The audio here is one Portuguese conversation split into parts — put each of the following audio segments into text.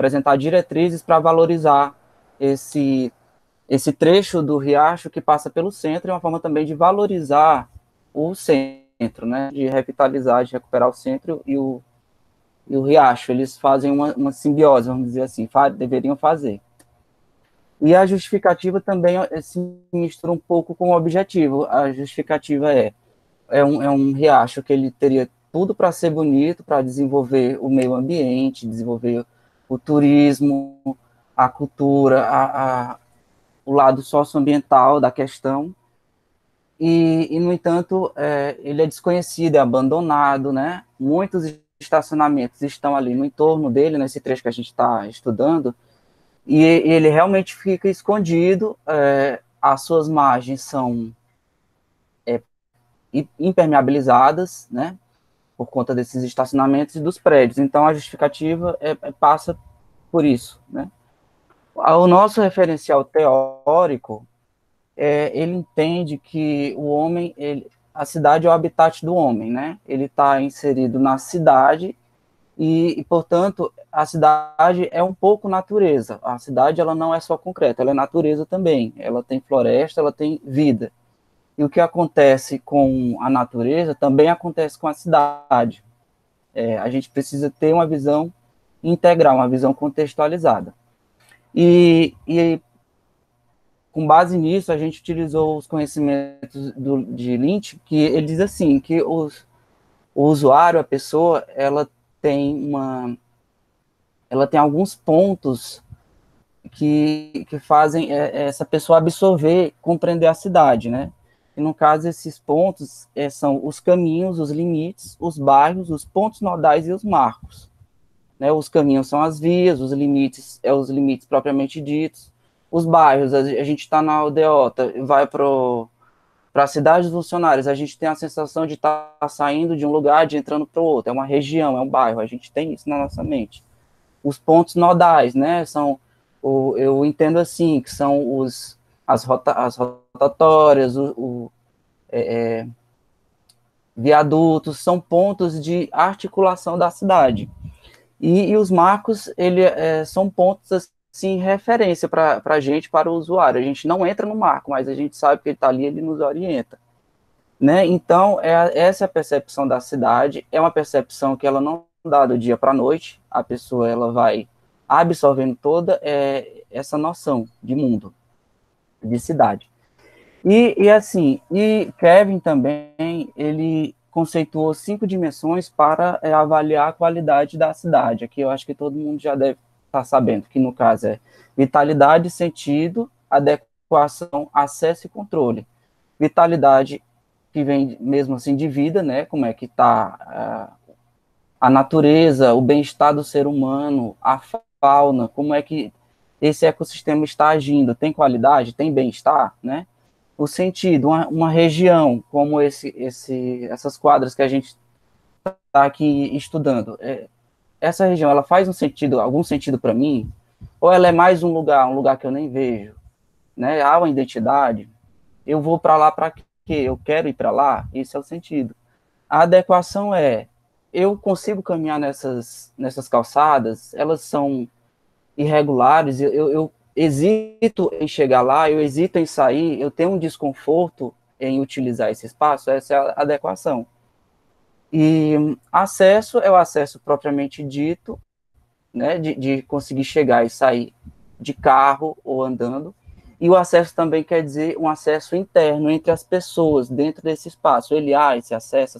apresentar diretrizes para valorizar esse, esse trecho do riacho que passa pelo centro, e uma forma também de valorizar o centro, né, de revitalizar, de recuperar o centro e o riacho. Eles fazem uma simbiose, vamos dizer assim, deveriam fazer. E a justificativa também se mistura um pouco com o objetivo. A justificativa é um riacho que ele teria tudo para ser bonito, para desenvolver o meio ambiente, desenvolver o turismo, a cultura, o lado socioambiental da questão. No entanto, ele é desconhecido, é abandonado, né? Muitos estacionamentos estão ali no entorno dele, nesse trecho que a gente está estudando, e ele realmente fica escondido. As suas margens são impermeabilizadas, né, por conta desses estacionamentos e dos prédios. Então, a justificativa passa por isso, né. O nosso referencial teórico, ele entende que o homem, a cidade é o habitat do homem, né? Ele está inserido na cidade portanto, a cidade é um pouco natureza. A cidade, ela não é só concreto, ela é natureza também. Ela tem floresta, ela tem vida. E o que acontece com a natureza também acontece com a cidade. A gente precisa ter uma visão integral, uma visão contextualizada. E com base nisso, a gente utilizou os conhecimentos de Lynch, que ele diz assim, que o usuário, a pessoa, ela tem alguns pontos que fazem essa pessoa absorver, compreender a cidade, né? E no caso, esses pontos são os caminhos, os limites, os bairros, os pontos nodais e os marcos. Né? Os caminhos são as vias, os limites os limites propriamente ditos. Os bairros, a gente está na aldeota, vai para a cidade dos funcionários, a gente tem a sensação de estar saindo de um lugar, de entrando para o outro. É uma região, é um bairro, a gente tem isso na nossa mente. Os pontos nodais, né, eu entendo assim, que são as rotatórias, viadutos, são pontos de articulação da cidade. E os marcos, são pontos assim, referência para a gente, para o usuário. A gente não entra no marco, mas a gente sabe que ele está ali, ele nos orienta. Né? Então, essa é a percepção da cidade, é uma percepção que ela não dá do dia para a noite, a pessoa ela vai absorvendo toda essa noção de mundo, de cidade. E Kevin também, ele conceituou 5 dimensões para avaliar a qualidade da cidade. Aqui eu acho que todo mundo já deve estar sabendo, que no caso é vitalidade, sentido, adequação, acesso e controle. Vitalidade que vem mesmo assim de vida, né? Como é que está a natureza, o bem-estar do ser humano, a fauna, como é que esse ecossistema está agindo, tem qualidade, tem bem-estar, né? O sentido, uma região como essas quadras que a gente está aqui estudando, essa região, ela faz algum sentido para mim? Ou ela é mais um lugar que eu nem vejo? Né? Há uma identidade? Eu vou para lá para quê? Eu quero ir para lá? Esse é o sentido. A adequação eu consigo caminhar nessas calçadas, elas são irregulares, eu hesito em chegar lá, eu hesito em sair, eu tenho um desconforto em utilizar esse espaço, essa é a adequação. E acesso é o acesso propriamente dito, né, de conseguir chegar e sair de carro ou andando, e o acesso também quer dizer um acesso interno entre as pessoas dentro desse espaço. Ele há esse acesso,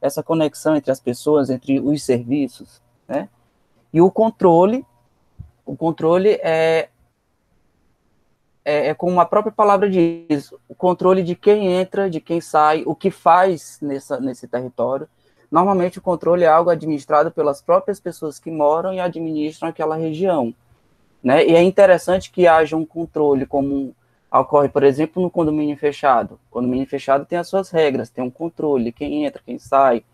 essa conexão entre as pessoas, entre os serviços, né? E o controle como a própria palavra diz, o controle de quem entra, de quem sai, o que faz nesse território. Normalmente o controle é algo administrado pelas próprias pessoas que moram e administram aquela região. Né? E é interessante que haja um controle, como ocorre, por exemplo, no condomínio fechado. O condomínio fechado tem as suas regras, tem um controle, quem entra, quem sai,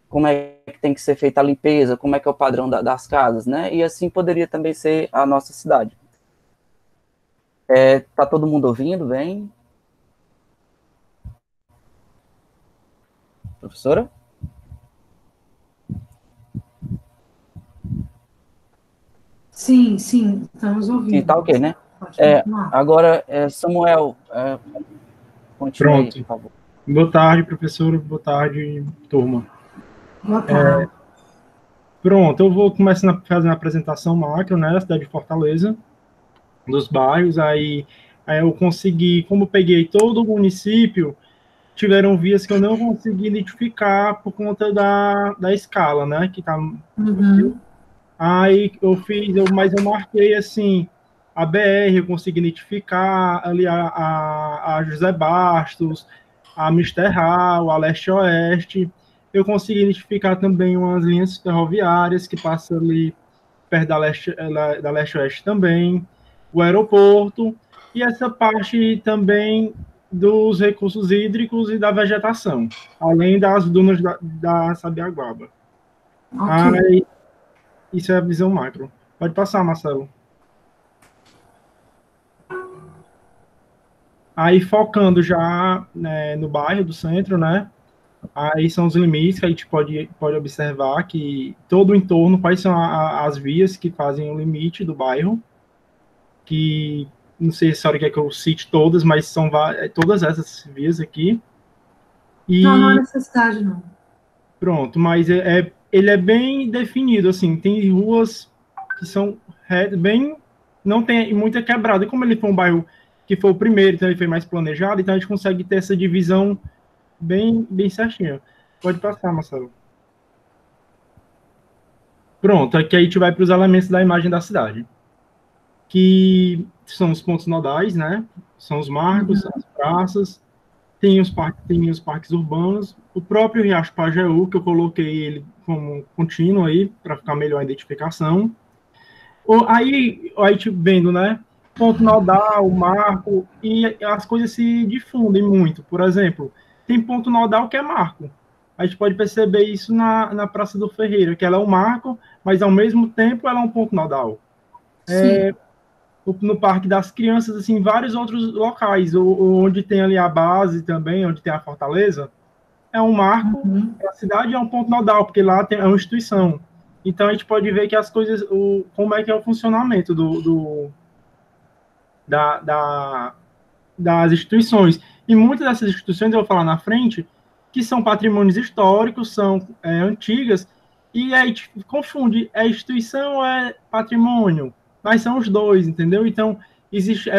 como é que tem que ser feita a limpeza, como é que é o padrão das casas, né? E assim poderia também ser a nossa cidade. Tá todo mundo ouvindo bem? Professora? Sim, sim, estamos Sim, ouvindo. tá ok, né? Pode continuar. Agora, Samuel, continue aí, Pronto. por favor. Boa tarde, professor. Boa tarde, turma. Boa tarde. Pronto, eu vou começar fazendo a apresentação macro, né, da cidade de Fortaleza, dos bairros, aí eu consegui, como eu peguei todo o município, tiveram vias que eu não consegui identificar por conta da escala, né, que tá... Uhum. Aí mas eu marquei, assim, a BR, eu consegui identificar ali a José Bastos, a Misterral, a Leste-Oeste. Eu consegui identificar também umas linhas ferroviárias que passam ali perto da Leste-Oeste também, o aeroporto, e essa parte também dos recursos hídricos e da vegetação, além das dunas da Sabiaguaba. Ok. Isso é a visão macro. Pode passar, Marcelo. Aí, focando já, né, no bairro do centro, né? Aí são os limites que a gente pode observar que todo o entorno, quais são as vias que fazem o limite do bairro, que não sei se a senhora quer que eu cite todas, mas são todas essas vias aqui. Não há E necessidade, não. pronto, mas ele é bem definido, assim, tem ruas que são bem, não tem muita quebrada. E como ele foi um bairro que foi o primeiro, então ele foi mais planejado, então a gente consegue ter essa divisão bem certinha. Pode passar, Marcelo. Pronto, aqui a gente vai para os elementos da imagem da cidade, que são os pontos nodais, né? São os marcos, são as praças, tem os parques urbanos, o próprio Riacho Pajeú, que eu coloquei ele como contínuo aí, para ficar melhor a identificação. Aí te vendo, né? Ponto nodal, marco, e as coisas se difundem muito. Por exemplo, tem ponto nodal que é marco. A gente pode perceber isso na Praça do Ferreira, que ela é um marco, mas ao mesmo tempo ela é um ponto nodal. Sim. No Parque das Crianças, assim, vários outros locais, onde tem ali a base também, onde tem a Fortaleza, é um marco, Uhum. a cidade é um ponto nodal, porque lá é uma instituição. Então a gente pode ver que as coisas, como é que é o funcionamento da, das instituições. E muitas dessas instituições, eu vou falar na frente, que são patrimônios históricos, são antigas, e aí a gente confunde, é instituição ou é patrimônio? Mas são os dois, entendeu? Então, existe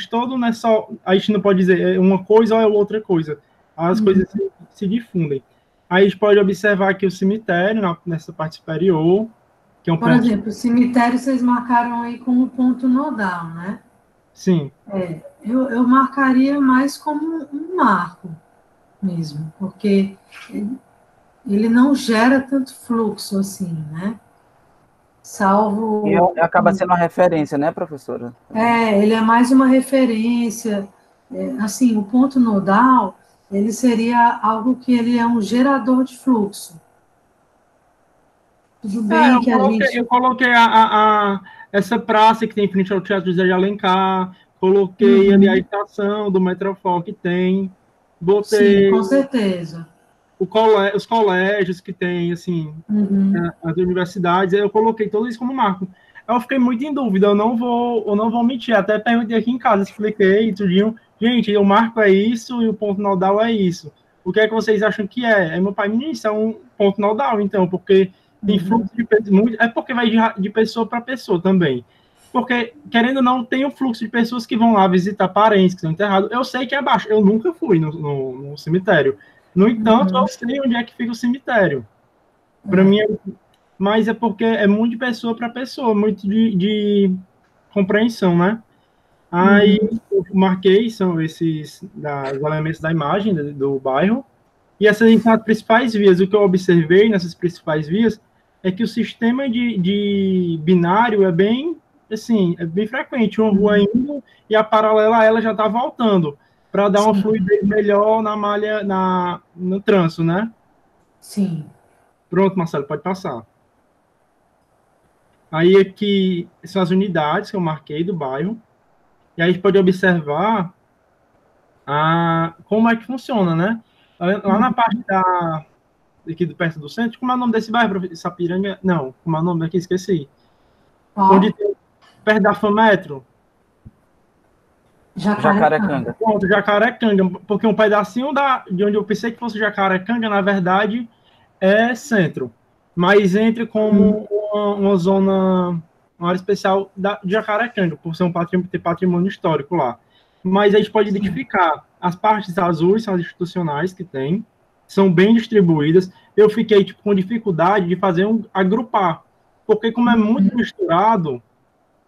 todo, não é só, a gente não pode dizer uma coisa ou é outra coisa. As coisas se difundem. Aí a gente pode observar aqui o cemitério, nessa parte superior, que é um Por ponto... exemplo, o cemitério vocês marcaram aí como ponto nodal, né? Sim. Eu marcaria mais como um marco mesmo, porque ele não gera tanto fluxo assim, né? E Salvo. acaba sendo uma referência, né, professora? Ele é mais uma referência. Assim, o ponto nodal, ele seria algo que ele é um gerador de fluxo. Tudo bem que a gente. Eu coloquei essa praça que tem em frente ao Teatro José de Alencar, coloquei ali a estação do Metrofol que tem, Sim, botei com certeza. os colégios que tem, assim, as universidades, eu coloquei tudo isso como marco. Eu fiquei muito em dúvida, eu não vou mentir, até perguntei aqui em casa, expliquei tudinho. Gente, o marco é isso e o ponto nodal é isso. O que é que vocês acham que é? Aí meu pai me disse, é um ponto nodal, então, porque tem fluxo de pessoas, é porque vai de pessoa para pessoa também. Porque, querendo ou não, tem um fluxo de pessoas que vão lá visitar parentes que estão enterrados. Eu sei que é baixo, eu nunca fui no cemitério. No entanto, eu sei onde é que fica o cemitério. Para mim, mas é porque é muito de pessoa para pessoa, muito de compreensão, né? Aí eu marquei, são os elementos da imagem do bairro, e essas são as principais vias. O que eu observei nessas principais vias é que o sistema de binário é bem, assim, é bem frequente. Uma rua indo e a paralela a ela já está voltando, para dar uma fluidez melhor na malha, no trânsito, né? Sim. Pronto, Marcelo, pode passar. Aí aqui são as unidades que eu marquei do bairro, e aí a gente pode observar como é que funciona, né? Lá na parte aqui do perto do centro, como é o nome desse bairro? Sapiranga? Não, como é o nome daqui? Esqueci. Onde tem, perto da FAMetro. Jacarecanga. Pronto, Jacarecanga, porque um pedacinho de onde eu pensei que fosse Jacarecanga, na verdade, é centro. Mas entre como uma zona, uma área especial de Jacarecanga, por ser ter patrimônio histórico lá. Mas a gente pode identificar, as partes azuis são as institucionais que tem, são bem distribuídas. Eu fiquei tipo, com dificuldade de fazer agrupar, porque como é muito misturado,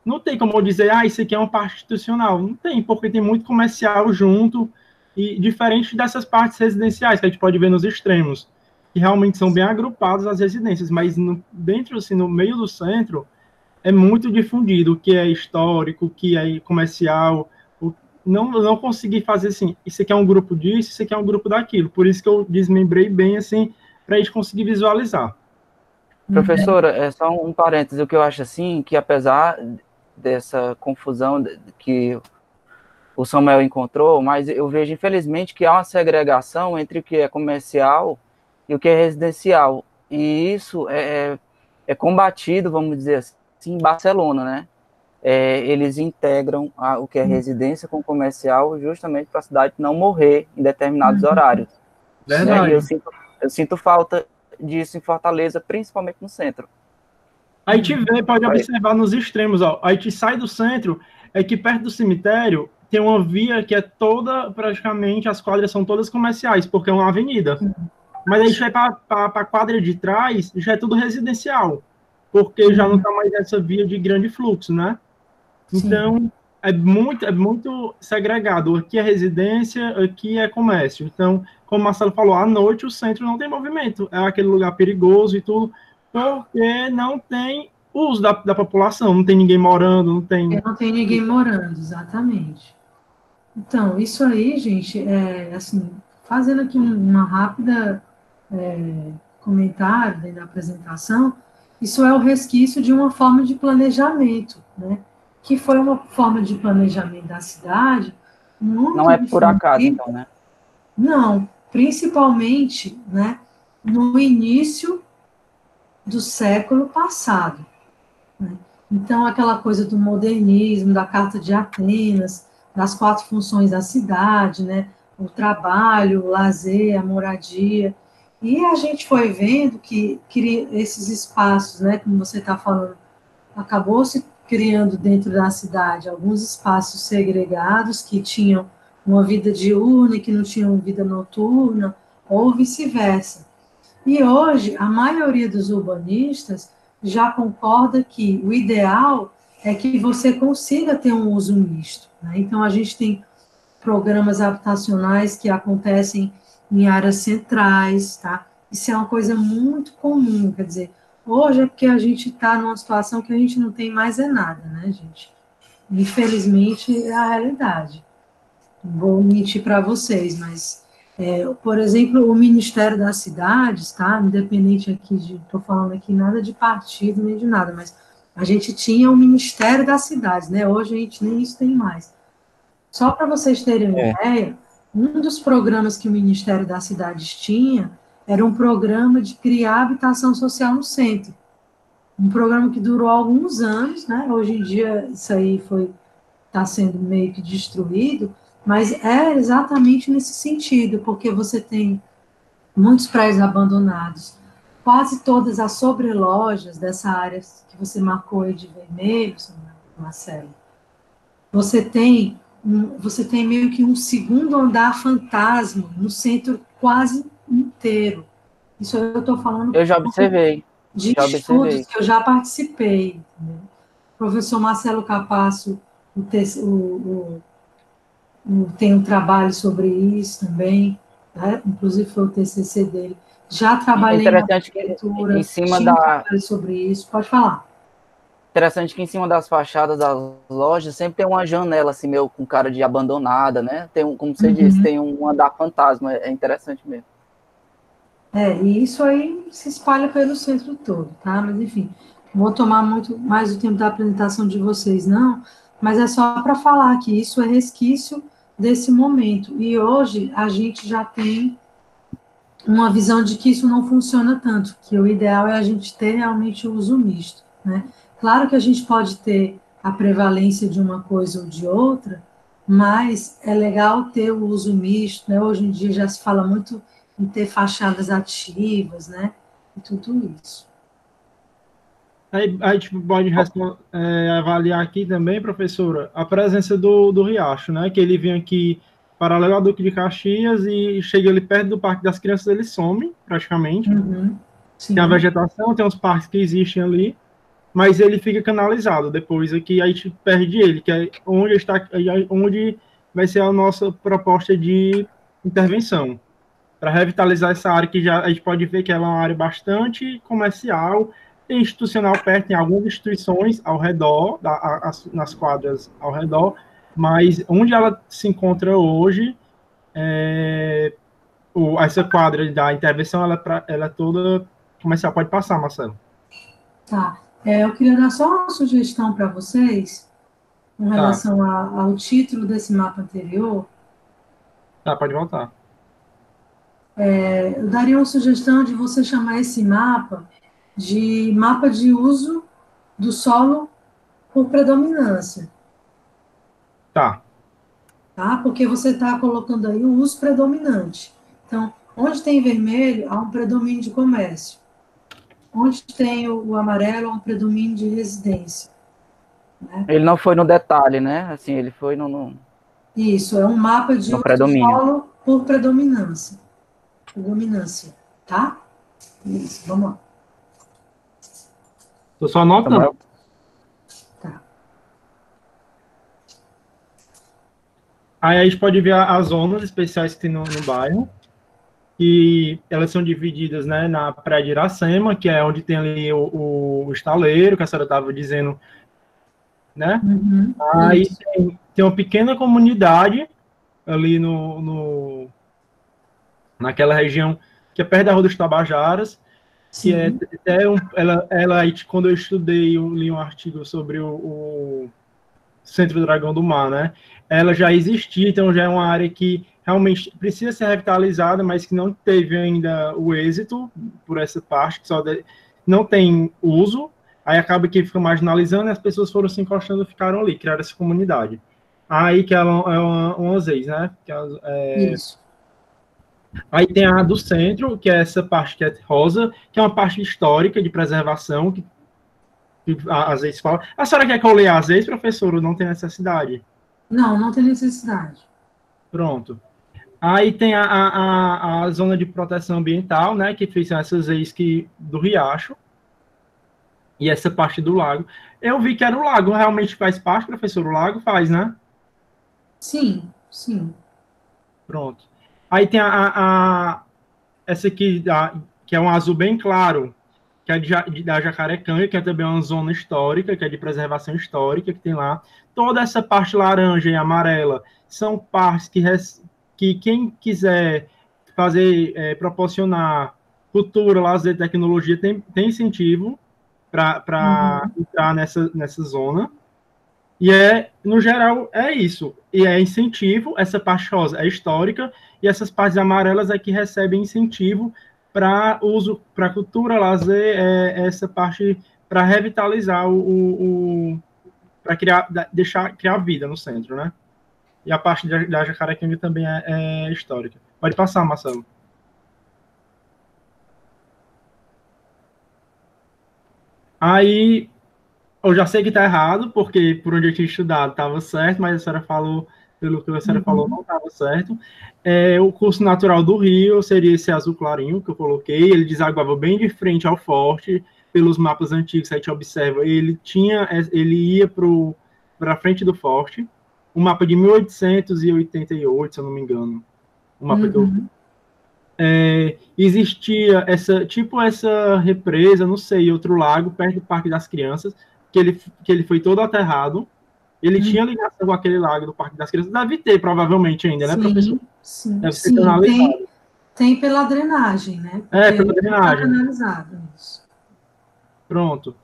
não tem como eu dizer, isso aqui é uma parte institucional. Não tem, porque tem muito comercial junto, e diferente dessas partes residenciais, que a gente pode ver nos extremos, que realmente são bem agrupadas as residências, mas dentro, assim, no meio do centro, é muito difundido o que é histórico, o que é comercial. Não consegui fazer assim, isso aqui é um grupo disso, isso aqui é um grupo daquilo. Por isso que eu desmembrei bem, assim, para a gente conseguir visualizar. Professora, é só um parênteses, o que eu acho assim, que apesar dessa confusão que o Samuel encontrou, mas eu vejo, infelizmente, que há uma segregação entre o que é comercial e o que é residencial. E isso é combatido, vamos dizer assim, em Barcelona, né? Eles integram o que é residência com comercial justamente para a cidade não morrer em determinados horários. Né? E eu sinto falta disso em Fortaleza, principalmente no centro. A gente pode observar nos extremos, ó. A gente sai do centro, é que perto do cemitério tem uma via que é toda, praticamente, as quadras são todas comerciais, porque é uma avenida. Mas a gente vai para a quadra de trás, já é tudo residencial, porque já não está mais essa via de grande fluxo, né? Então, é muito segregado. Aqui é residência, aqui é comércio. Então, como o Marcelo falou, à noite o centro não tem movimento. É aquele lugar perigoso e tudo, porque não tem uso da população, não tem ninguém morando, não tem... Não tem ninguém morando, exatamente. Então, isso aí, gente, assim, fazendo aqui uma rápida comentário da apresentação, isso é o resquício de uma forma de planejamento, né? Que foi uma forma de planejamento da cidade muito não é por acaso, então, né? Não, principalmente, né, no início do século passado. Né? Então, aquela coisa do modernismo, da Carta de Atenas, das 4 funções da cidade, né, o trabalho, o lazer, a moradia, e a gente foi vendo que esses espaços, né, como você está falando, acabou se criando dentro da cidade alguns espaços segregados que tinham uma vida diurna e que não tinham vida noturna, ou vice-versa. E hoje, a maioria dos urbanistas já concorda que o ideal é que você consiga ter um uso misto. Né? Então, a gente tem programas habitacionais que acontecem em áreas centrais, tá? Isso é uma coisa muito comum, quer dizer, hoje é porque a gente está numa situação que a gente não tem mais nada, né, gente? Infelizmente, é a realidade. Não vou mentir para vocês, mas, por exemplo, o Ministério das Cidades, tá? Independente aqui estou falando aqui nada de partido nem de nada, mas a gente tinha o Ministério das Cidades, né? Hoje a gente nem isso tem mais. Só para vocês terem uma ideia, um dos programas que o Ministério das Cidades tinha era um programa de criar habitação social no centro. Um programa que durou alguns anos, né? Hoje em dia isso aí está sendo meio que destruído, mas é exatamente nesse sentido, porque você tem muitos prédios abandonados, quase todas as sobrelojas dessa área que você marcou aí de vermelho, Marcelo, você tem meio que um segundo andar fantasma no centro quase inteiro. Isso eu estou falando... Eu já observei. De estudos que eu já participei. Né? O professor Marcelo Capasso tem um trabalho sobre isso também, né? Inclusive foi o TCC dele. Já trabalhei na arquitetura, em cima da... sobre isso. Pode falar. Interessante que em cima das fachadas das lojas sempre tem uma janela assim, meio com cara de abandonada, né? Tem como você disse, tem um andar fantasma, é interessante mesmo. E isso aí se espalha pelo centro todo, tá? Mas, enfim, não vou tomar muito mais o tempo da apresentação de vocês, não, mas é só para falar que isso é resquício desse momento. E hoje a gente já tem uma visão de que isso não funciona tanto, que o ideal é a gente ter realmente o uso misto. né? Claro que a gente pode ter a prevalência de uma coisa ou de outra, mas é legal ter o uso misto, né? Hoje em dia já se fala muito em ter fachadas ativas, né? E tudo isso. Aí a gente pode avaliar aqui também, professora, a presença do riacho, né? Que ele vem aqui paralelo ao Duque de Caxias e chega ali perto do Parque das Crianças, ele some praticamente. Uhum, sim. Tem a vegetação, tem os parques que existem ali, mas ele fica canalizado. Depois aqui a gente perde ele, que é onde vai ser a nossa proposta de intervenção para revitalizar essa área que já a gente pode ver que ela é uma área bastante comercial, tem institucional perto, tem algumas instituições ao redor, nas quadras ao redor, mas onde ela se encontra hoje, essa quadra da intervenção, ela é toda comercial. Pode passar, Marcelo. Tá. Eu queria dar só uma sugestão para vocês, em relação ao título desse mapa anterior. Tá, pode voltar. Eu daria uma sugestão de você chamar esse mapa de mapa de uso do solo por predominância. Tá. Porque você está colocando aí o uso predominante. Então, onde tem vermelho, há um predomínio de comércio. Onde tem o amarelo, há um predomínio de residência. Né? Ele não foi no detalhe, né? Assim, ele foi no... Isso, é um mapa de uso do solo por predominância. Predominância, tá? Isso, vamos lá. Estou só anotando. Tá. Aí a gente pode ver as zonas especiais que tem no bairro, e elas são divididas, né, na Praia de Iracema, que é onde tem ali o estaleiro, que a senhora estava dizendo, né? Uhum, aí tem uma pequena comunidade ali naquela região que é perto da Rua dos Tabajaras, que é até quando eu estudei, eu li um artigo sobre o Centro do Dragão do Mar, né? Ela já existia, então já é uma área que realmente precisa ser revitalizada, mas que não teve ainda o êxito por essa parte, que não tem uso, aí acaba que fica marginalizando e as pessoas foram se encostando e ficaram ali, criaram essa comunidade. Aí que ela é uma vez, né? Isso. Aí tem a do centro, que é essa parte que é rosa, que é uma parte histórica de preservação, que às vezes fala. A senhora quer que eu leia às vezes, professor, ou não tem necessidade? Não tem necessidade. Pronto. Aí tem a zona de proteção ambiental, né, que fez essas leis do riacho, e essa parte do lago. Eu vi que era o lago, realmente faz parte, professor? O lago faz, né? Sim. Pronto. Aí tem essa aqui, que é um azul bem claro, que é da Jacarecanga, que é também uma zona histórica, que é de preservação histórica, que tem lá. Toda essa parte laranja e amarela são partes que quem quiser proporcionar cultura, lazer, tecnologia, tem incentivo para entrar nessa zona. E no geral, é isso. E é incentivo, essa parte rosa é histórica, e essas partes amarelas é que recebem incentivo para uso, para cultura, lazer, essa parte para revitalizar para criar vida no centro, né? E a parte da Jacarequinga também é histórica. Pode passar, Marcelo. Aí, eu já sei que está errado, porque por onde eu tinha estudado estava certo, mas a senhora falou, pelo que a senhora falou, não estava certo. O curso natural do Rio seria esse azul clarinho que eu coloquei, ele desaguava bem de frente ao forte, pelos mapas antigos, a gente observa, ele ia para frente do forte, um mapa de 1888, se eu não me engano, o mapa que eu vi. Existia essa represa, não sei, outro lago, perto do Parque das Crianças, que ele foi todo aterrado. Ele tinha ligação com aquele lago do Parque das Crianças. Deve ter, provavelmente, ainda, né, professor? Sim, deve ser canalizado. Tem pela drenagem, né? Pela drenagem. Tá canalizado, isso. Pronto.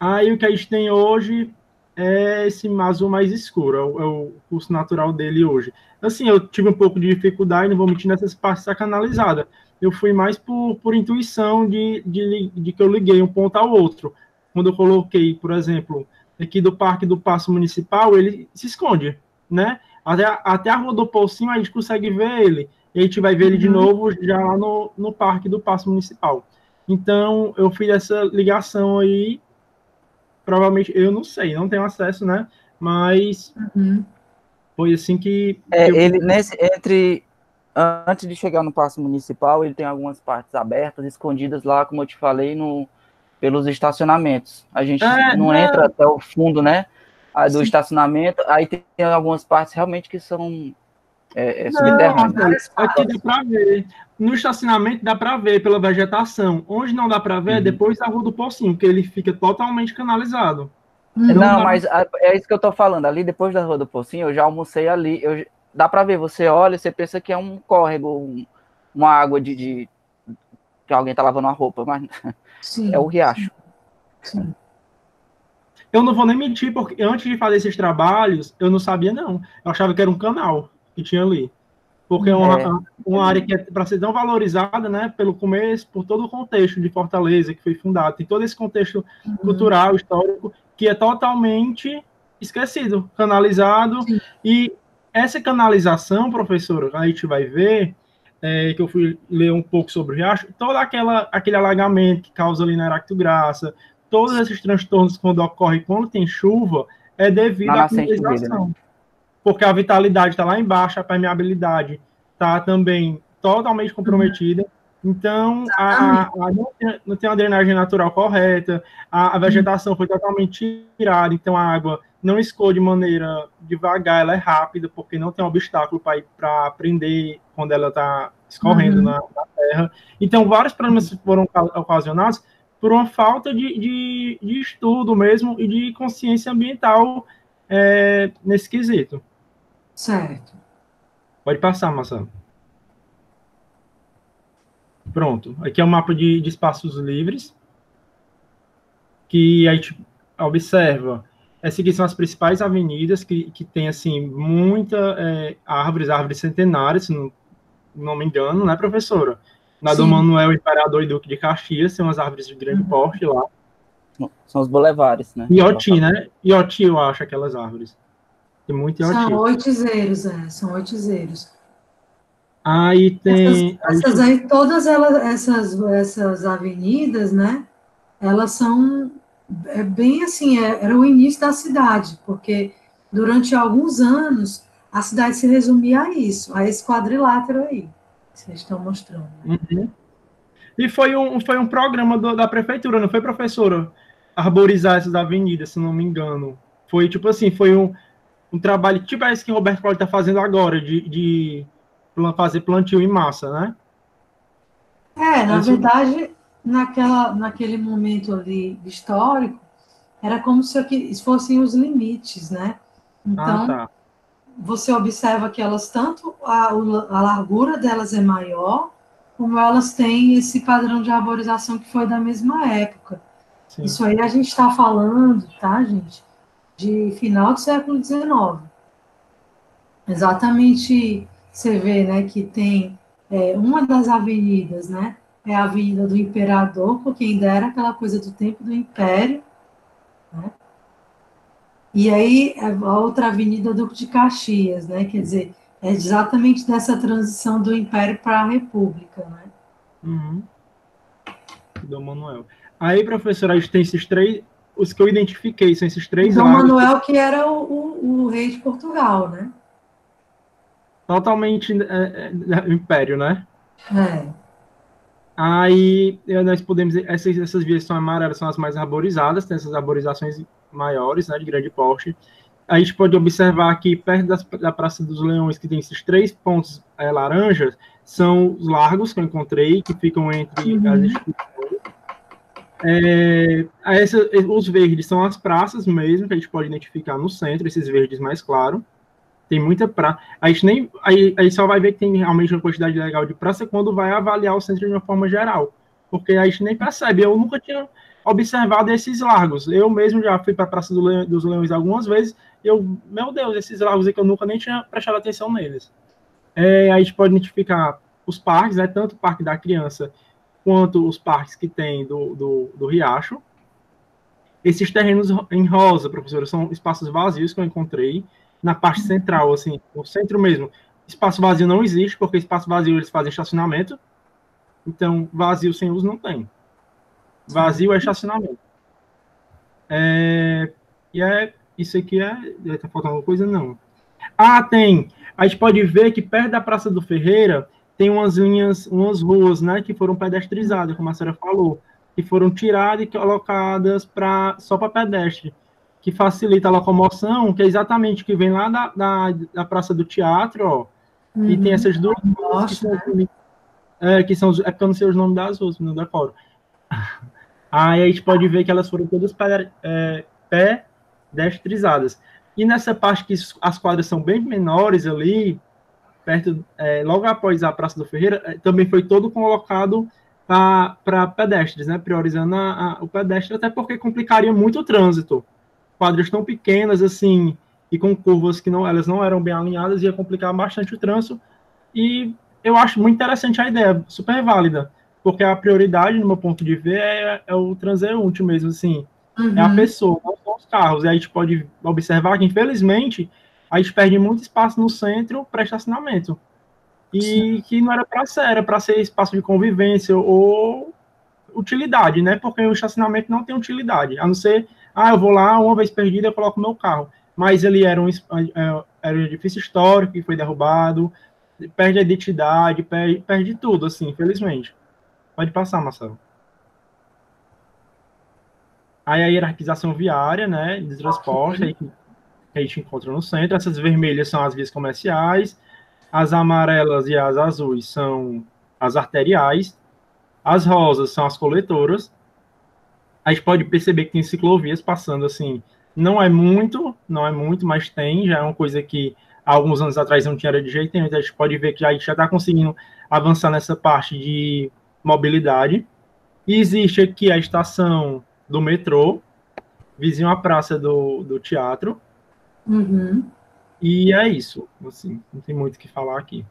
Aí o que a gente tem hoje é esse azul mais escuro, é o curso natural dele hoje. Assim, eu tive um pouco de dificuldade, não vou mentir, nessas partes canalizadas. Eu fui mais por intuição de que eu liguei um ponto ao outro. quando eu coloquei, por exemplo, aqui do Parque do Paço Municipal, ele se esconde, né? Até a Rua do Pocinho a gente consegue ver ele, e a gente vai ver ele de novo já lá no Parque do Paço Municipal. Então, eu fiz essa ligação aí, provavelmente, eu não sei, não tenho acesso, né? Mas foi assim que ele antes de chegar no Paço Municipal, ele tem algumas partes abertas, escondidas lá, como eu te falei, pelos estacionamentos. A gente não entra até o fundo, né? Do estacionamento, aí tem algumas partes realmente que são subterrâneas. Aqui dá para ver. No estacionamento dá para ver pela vegetação. Onde não dá para ver é depois da Rua do Pocinho, que ele fica totalmente canalizado. Não, mas é isso que eu tô falando. Ali, depois da Rua do Pocinho, eu já almocei ali. Dá para ver, você olha, você pensa que é um córrego, uma água que alguém tá lavando a roupa, mas é o riacho. Sim. Eu não vou nem mentir, porque antes de fazer esses trabalhos, eu não sabia, não. Eu achava que era um canal que tinha ali. Porque é uma área que é para ser tão valorizada, né, pelo começo, por todo o contexto de Fortaleza, que foi fundado. Tem todo esse contexto cultural, histórico, que é totalmente esquecido, canalizado. Sim. E essa canalização, professora, a gente vai ver, que eu fui ler um pouco sobre o riacho, todo aquele alagamento que causa ali na Heráclito Graça, todos esses transtornos quando ocorrem quando tem chuva, é devido à canalização. Né? Porque a vitalidade está lá embaixo, a permeabilidade está também totalmente comprometida. Então, não tem uma drenagem natural correta, a vegetação foi totalmente tirada, então a água não escoa de maneira devagar, ela é rápida, porque não tem obstáculo para prender quando ela está escorrendo na terra. Então, vários problemas foram ocasionados por uma falta de estudo mesmo e de consciência ambiental nesse quesito. Certo. Pode passar, Marcelo. Pronto. Aqui é o mapa de espaços livres, que a gente observa. Essas aqui são as principais avenidas que tem, assim, muita árvores centenárias, se não me engano, né, professora? Na Dom Manuel, Imperador e Duque de Caxias, são as árvores de grande porte lá. São os bulevares, né? Ioti, né? Ioti, eu acho, aquelas árvores. Tem muito Ioti. São oitizeiros, são oitizeiros. Aí tem... Todas essas avenidas, né? Elas são bem assim, era o início da cidade, porque durante alguns anos a cidade se resumia a isso, a esse quadrilátero aí, que vocês estão mostrando. Né? E foi um programa da prefeitura, não foi, professora? Arborizar essas avenidas, se não me engano. Foi tipo assim, foi um trabalho tipo esse que o Roberto Cláudio está fazendo agora, de fazer plantio em massa, né? Na verdade, naquele momento ali histórico, era como se fossem os limites, né? Então, você observa que elas, tanto a largura delas é maior, como elas têm esse padrão de arborização que foi da mesma época. Sim. Isso aí a gente está falando, tá, gente? De final do século XIX. Exatamente, você vê, né, que tem uma das avenidas, né, é a Avenida do Imperador, porque ainda era aquela coisa do tempo do Império, né? E aí a outra avenida Duque de Caxias, né, quer dizer, é exatamente dessa transição do Império para a República, né? Dom Manuel. Aí, professora, a gente tem esses três, os que eu identifiquei, são esses três Dom Manuel, que era o rei de Portugal, né? Totalmente império, né? Aí nós podemos... Essas vias são amarelas, são as mais arborizadas, tem essas arborizações maiores, né, de grande porte. A gente pode observar aqui, perto da Praça dos Leões, que tem esses 3 pontos laranjas, são os largos que eu encontrei, que ficam entre as instituições. Os verdes são as praças mesmo, que a gente pode identificar no centro, esses verdes mais claros. Tem muita praça. A gente nem... Aí só vai ver que tem realmente uma quantidade legal de praça quando vai avaliar o centro de uma forma geral. Porque a gente nem percebe. Eu nunca tinha observado esses largos. Eu mesmo já fui para a Praça dos Leões algumas vezes. Meu Deus, esses largos aqui eu nunca nem tinha prestado atenção neles. A gente pode identificar os parques, né, tanto o Parque da Criança quanto os parques que tem do Riacho. Esses terrenos em rosa, professora, são espaços vazios que eu encontrei na parte central, assim, no centro mesmo. Espaço vazio não existe, porque espaço vazio eles fazem estacionamento. Então, vazio sem uso não tem. Vazio é estacionamento. Isso aqui tá faltando alguma coisa? Não. Ah, tem. A gente pode ver que perto da Praça do Ferreira tem umas linhas, umas ruas, né, que foram pedestrizadas, como a senhora falou, que foram tiradas e colocadas só para pedestre, que facilita a locomoção, que é exatamente o que vem lá da Praça do Teatro, ó, e tem essas duas ruas que são, é porque eu não sei os nomes das ruas, não decoro. Aí a gente pode ver que elas foram todas pedestrizadas. E nessa parte que as quadras são bem menores ali, perto, logo após a Praça do Ferreira, também foi todo colocado para pedestres, né? Priorizando o pedestre, até porque complicaria muito o trânsito. Quadras tão pequenas, assim, e com curvas que elas não eram bem alinhadas, ia complicar bastante o trânsito. E eu acho muito interessante a ideia, super válida, porque a prioridade, no meu ponto de ver, é o transeunte mesmo, assim, é a pessoa, não são os carros. E a gente pode observar que, infelizmente, a gente perde muito espaço no centro para estacionamento. E que não era para ser espaço de convivência ou utilidade, né? Porque o estacionamento não tem utilidade, a não ser, eu vou lá, uma vez perdida, eu coloco meu carro. Mas ele era um edifício histórico que foi derrubado, perde a identidade, perde tudo, assim, infelizmente. Pode passar, Marcelo. Aí a hierarquização viária, né, de transporte, aí, que a gente encontra no centro. Essas vermelhas são as vias comerciais, as amarelas e as azuis são as arteriais, as rosas são as coletoras. A gente pode perceber que tem ciclovias passando, assim, não é muito, mas tem, já é uma coisa que há alguns anos atrás não tinha de jeito nenhum, então a gente pode ver que a gente já está conseguindo avançar nessa parte de mobilidade. E existe aqui a estação do metrô, vizinho à praça do teatro. E é isso, assim, não tem muito o que falar aqui.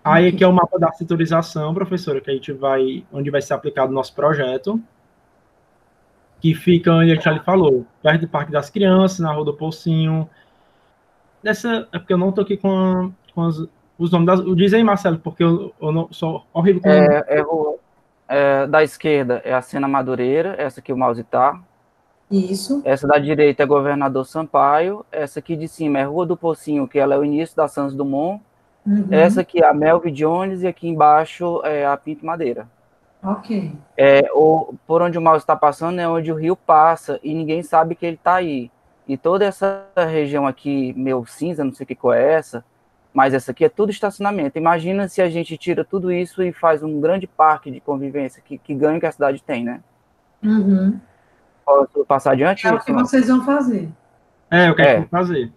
Aí aqui é o mapa da setorização, professora, que a gente onde vai ser aplicado o nosso projeto, que fica onde a gente já falou, perto do Parque das Crianças, na Rua do Pocinho. É porque eu não estou aqui com os nomes das... Diz aí, Marcelo, porque eu não sou horrível com da esquerda é a Sena Madureira, essa aqui o mouse tá. Isso. Essa da direita é Governador Sampaio. Essa aqui de cima é Rua do Pocinho, que ela é o início da Santos Dumont. Essa aqui é a Melvin Jones e aqui embaixo é a Pinto Madeira. Ok. Por onde o mouse está passando é onde o rio passa e ninguém sabe que ele está aí. E toda essa região aqui, meio cinza, não sei o que é essa, mas essa aqui é tudo estacionamento. Imagina se a gente tira tudo isso e faz um grande parque de convivência, que ganho que a cidade tem, né? Posso passar adiante? É o que vocês vão fazer. É o que a gente vai fazer.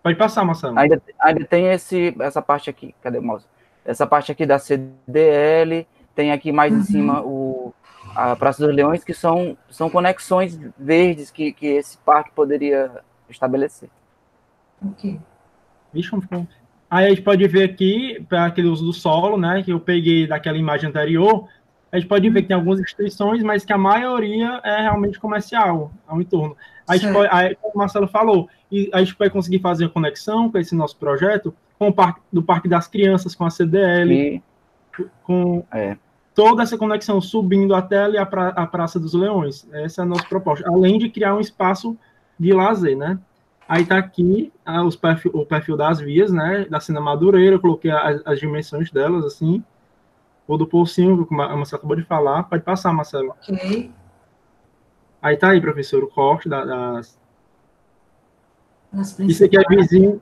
Pode passar, Marcelo. Ainda tem essa parte aqui. Cadê o mouse? Essa parte aqui da CDL. Tem aqui mais em cima a Praça dos Leões, que são conexões verdes que esse parque poderia estabelecer. Ok. Aí a gente pode ver aqui, para aquele uso do solo, né, que eu peguei daquela imagem anterior, a gente pode ver que tem algumas instituições, mas que a maioria é realmente comercial, ao entorno. Aí, como o Marcelo falou, a gente vai conseguir fazer a conexão com esse nosso projeto com o do Parque das Crianças, com a CDL, com toda essa conexão subindo até ali a Praça dos Leões. Essa é a nossa proposta. Além de criar um espaço de lazer, né? Aí tá aqui o perfil das vias, né? Da Sena Madureira, eu coloquei as dimensões delas, assim. O do Pocinho, como a Marcelo acabou de falar. Pode passar, Marcelo. Ok. Aí tá aí, professor, o corte das principais. Isso aqui é vizinho.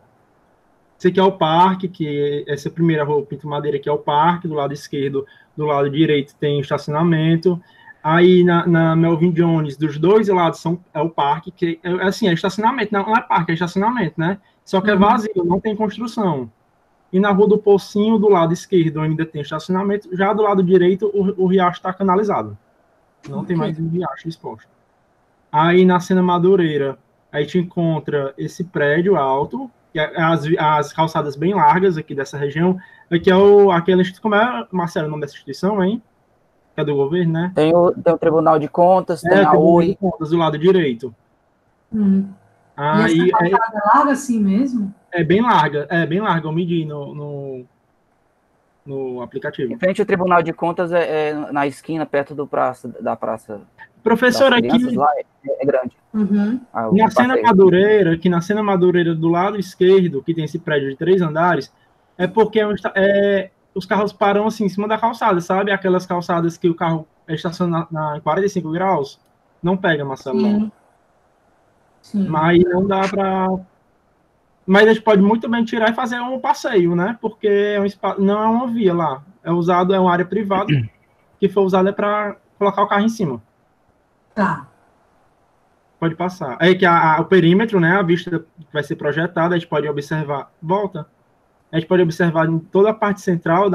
Esse aqui é o parque, que essa primeira rua Pinto Madeira aqui é o parque, do lado esquerdo, do lado direito tem estacionamento. Aí na Melvin Jones, dos dois lados é o parque, que assim, é estacionamento, não é parque, é estacionamento, né? Só que é vazio, não tem construção. E na Rua do Pocinho, do lado esquerdo, ainda tem estacionamento, já do lado direito o riacho está canalizado. Não tem mais um riacho exposto. Aí na Sena Madureira, a gente encontra esse prédio alto, as calçadas bem largas aqui dessa região. Aqui é aquela instituição. Como é, Marcelo, o nome dessa instituição, hein? que é do governo, né? Tem o Tribunal de Contas, tem a Tribunal Oi. de Contas do lado direito. E essa calçada é larga assim mesmo? É bem larga, eu medi no aplicativo. Em frente ao Tribunal de Contas na esquina, perto da Praça Professora, das Crianças, lá é grande. Na Cena Madureira, do lado esquerdo, que tem esse prédio de 3 andares, é porque os carros param assim em cima da calçada, sabe? Aquelas calçadas que o carro estaciona em 45 graus, não pega, Marcelo. Sim. Mas não dá para... Mas a gente pode muito bem tirar e fazer um passeio, né? Porque não é uma via lá. É uma área privada, que foi usada para colocar o carro em cima. Tá. Pode passar. Aí que o perímetro, né? A vista vai ser projetada, a gente pode observar. Volta. A gente pode observar em toda a parte central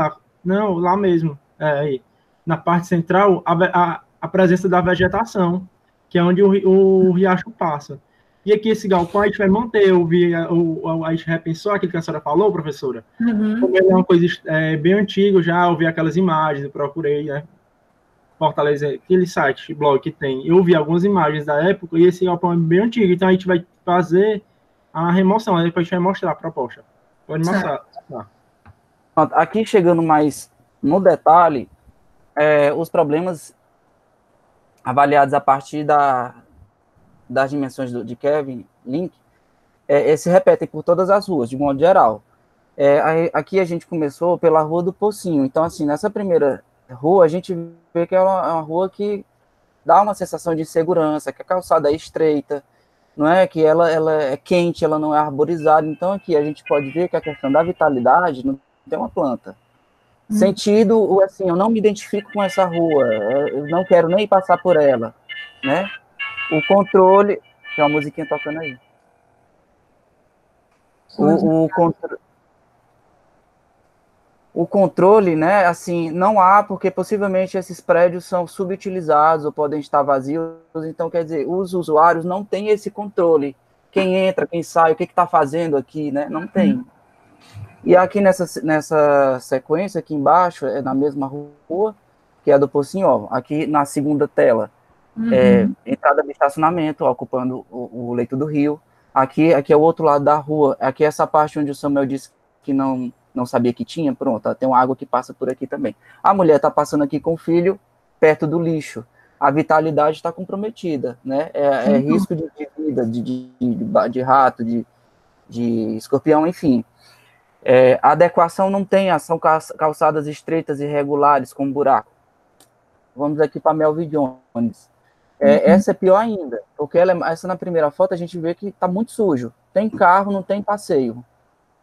Não, lá mesmo. Aí. Na parte central, a presença da vegetação, que é onde o riacho passa. E aqui esse galpão a gente vai manter, a gente repensou aquilo que a senhora falou, professora. Como ele é uma coisa bem antiga, já ouvi aquelas imagens, eu procurei, né? Fortaleza, aquele site, blog que tem. Eu vi algumas imagens da época e esse galpão é bem antigo, então a gente vai fazer a remoção, aí depois a gente vai mostrar a proposta. Pode mostrar. Aqui, chegando mais no detalhe, os problemas avaliados a partir das dimensões de Kelvin Link se repetem por todas as ruas, de modo geral. Aqui a gente começou pela Rua do Pocinho, então, assim, nessa primeira rua, a gente vê que é uma rua que dá uma sensação de insegurança, que a calçada é estreita, não é? Que ela é quente, ela não é arborizada. Então, aqui a gente pode ver que a questão da vitalidade não tem uma planta. Sentido, assim, eu não me identifico com essa rua, eu não quero nem passar por ela, né? O controle... Tem uma musiquinha tocando aí. O controle, né, assim, não há, porque possivelmente esses prédios são subutilizados ou podem estar vazios, então, quer dizer, os usuários não têm esse controle. Quem entra, quem sai, o que está fazendo aqui, né, não tem. E aqui nessa sequência, aqui embaixo, na mesma rua, que é a do Pocinho, ó, aqui na segunda tela, entrada de estacionamento, ocupando o leito do rio. Aqui é o outro lado da rua, aqui é essa parte onde o Samuel disse que não sabia que tinha, pronto, tem uma água que passa por aqui também. A mulher está passando aqui com o filho perto do lixo. A vitalidade está comprometida, né? É risco de vida, de rato, de escorpião, enfim. A adequação não tem, são calçadas estreitas e irregulares, com buraco. Vamos aqui para Melvin Jones. Essa é pior ainda, porque essa na primeira foto a gente vê que está muito sujo. Tem carro, não tem passeio.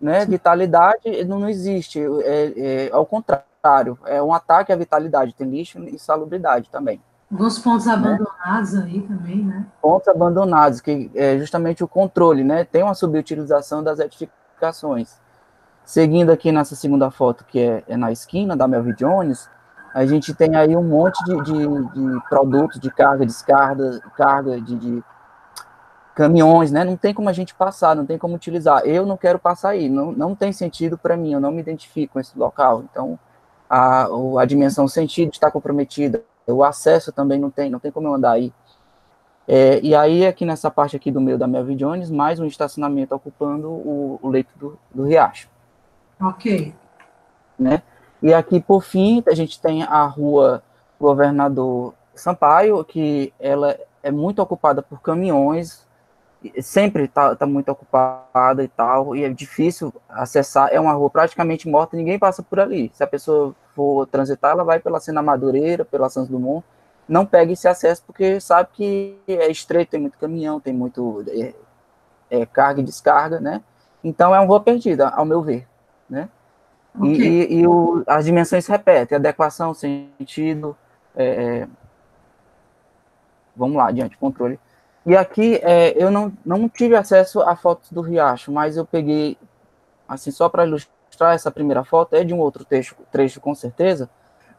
Né? Vitalidade não existe, ao contrário, é um ataque à vitalidade, tem lixo e insalubridade também. Alguns pontos abandonados aí também, né? Pontos abandonados, que é justamente o controle, né? Tem uma subutilização das edificações. Seguindo aqui nessa segunda foto, que é na esquina da Melvin Jones, a gente tem aí um monte de produtos de carga, descarga, de caminhões, né? Não tem como a gente passar, não tem como utilizar. Eu não quero passar aí, não tem sentido para mim, eu não me identifico com esse local. Então, a dimensão sentido está comprometida, o acesso também não tem como eu andar aí. E aí, aqui nessa parte aqui do meio da Melvin Jones, mais um estacionamento ocupando o leito do riacho. Ok. Né? E aqui, por fim, a gente tem a rua Governador Sampaio, que ela é muito ocupada por caminhões, sempre tá muito ocupada e tal, e é difícil acessar, é uma rua praticamente morta, ninguém passa por ali. Se a pessoa for transitar, ela vai pela Cena Madureira, pela Santos Dumont, não pega esse acesso porque sabe que é estreito, tem muito caminhão, tem muito carga e descarga, né? Então é uma rua perdida, ao meu ver, né? Okay. As dimensões se repetem, adequação, sentido, vamos lá, adiante, controle. E aqui eu não tive acesso a fotos do riacho, mas eu peguei, assim, só para ilustrar essa primeira foto, é de um outro trecho com certeza,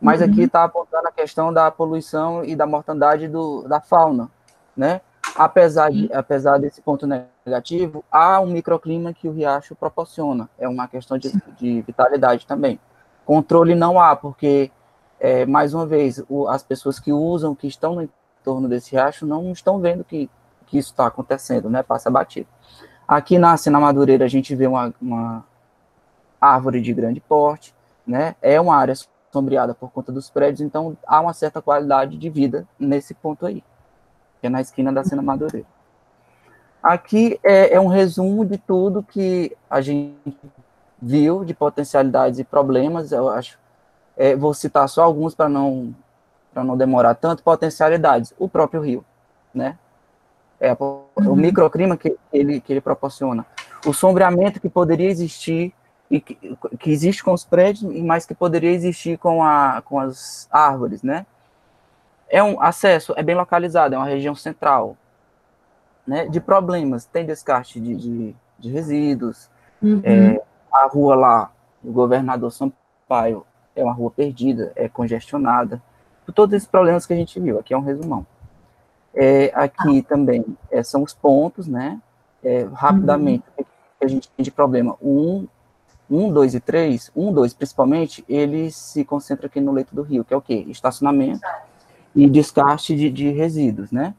mas aqui está apontando a questão da poluição e da mortandade da fauna, né? Apesar desse ponto negativo, há um microclima que o riacho proporciona, é uma questão de vitalidade também. Controle não há, porque mais uma vez, as pessoas que usam, que estão no entorno desse riacho, não estão vendo que isso está acontecendo, né? Passa batido. Aqui na Madureira a gente vê uma árvore de grande porte, né? É uma área sombreada por conta dos prédios, então há uma certa qualidade de vida nesse ponto aí, que é na esquina da Madureira. Aqui é um resumo de tudo que a gente viu de potencialidades e problemas, eu acho. Vou citar só alguns para não demorar tanto. Potencialidades, o próprio rio, né? O microclima que ele proporciona, o sombreamento que poderia existir e que existe com os prédios, mas que poderia existir com as árvores, né? Acesso é bem localizado, é uma região central, né? De problemas, tem descarte de resíduos, a rua lá, do Governador Sampaio, é uma rua perdida, é congestionada, por todos esses problemas que a gente viu. Aqui é um resumão. Aqui também são os pontos, né? Rapidamente, o que a gente tem de problema? 1, 2 e 3, 1, 2 principalmente, ele se concentra aqui no leito do rio, que é o quê? Estacionamento e descarte de resíduos, né?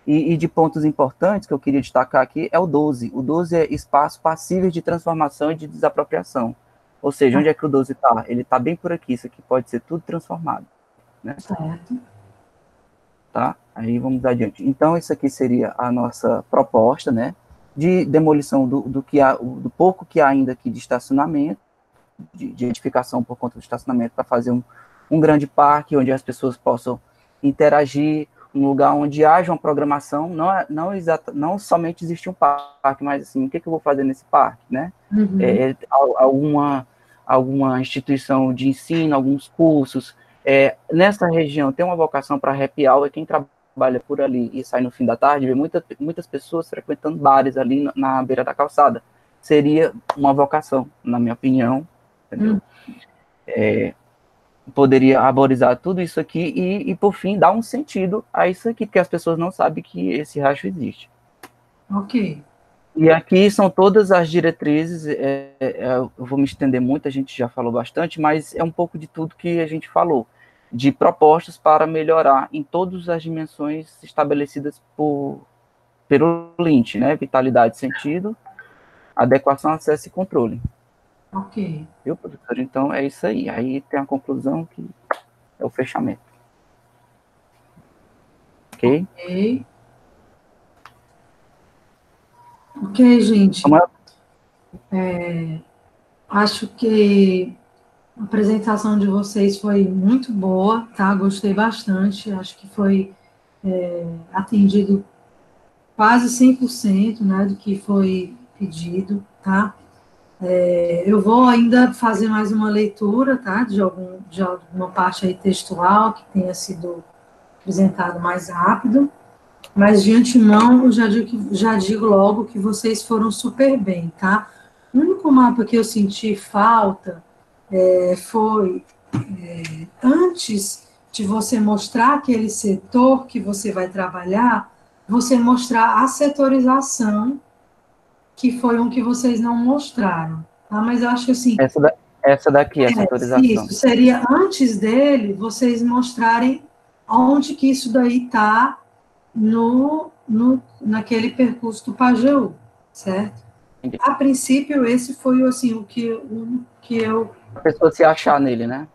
E de pontos importantes que eu queria destacar aqui é o 12. O 12 é espaço passível de transformação e de desapropriação. Ou seja, onde é que o 12 está? Ele está bem por aqui, isso aqui pode ser tudo transformado, né? Certo. Tá? Aí vamos adiante. Então, isso aqui seria a nossa proposta, né? De demolição do pouco que há ainda aqui de estacionamento, de edificação por conta do estacionamento, para fazer um grande parque, onde as pessoas possam interagir, um lugar onde haja uma programação, não somente existe um parque, mas assim, o que eu vou fazer nesse parque, né? Alguma instituição de ensino, alguns cursos. Nessa região tem uma vocação para happy hour, quem trabalha por ali e sai no fim da tarde, vê muitas pessoas frequentando bares ali na beira da calçada. Seria uma vocação, na minha opinião, entendeu? Poderia arborizar tudo isso aqui e, por fim, dar um sentido a isso aqui, porque as pessoas não sabem que esse racho existe. Ok. E aqui são todas as diretrizes, eu vou me estender muito, a gente já falou bastante, mas é um pouco de tudo que a gente falou, de propostas para melhorar em todas as dimensões estabelecidas pelo Lynch, né? Vitalidade, sentido, adequação, acesso e controle. Ok. Viu, professor? Então, é isso aí. Aí tem a conclusão que é o fechamento. Ok? Ok, gente. Acho que a apresentação de vocês foi muito boa, tá? Gostei bastante. Acho que foi atendido quase 100%, né, do que foi pedido, tá? Eu vou ainda fazer mais uma leitura, tá? De alguma parte aí textual que tenha sido apresentado mais rápido. Mas, de antemão, eu já digo logo que vocês foram super bem, tá? O único mapa que eu senti falta foi, antes de você mostrar aquele setor que você vai trabalhar, você mostrar a setorização, que foi um que vocês não mostraram, tá? Mas eu acho que, assim... Essa daqui, a setorização. Isso, seria antes dele, vocês mostrarem onde que isso daí está naquele percurso do Pajeú, certo? Entendi. A princípio, esse foi assim, o que eu... A pessoa se achar nele, né?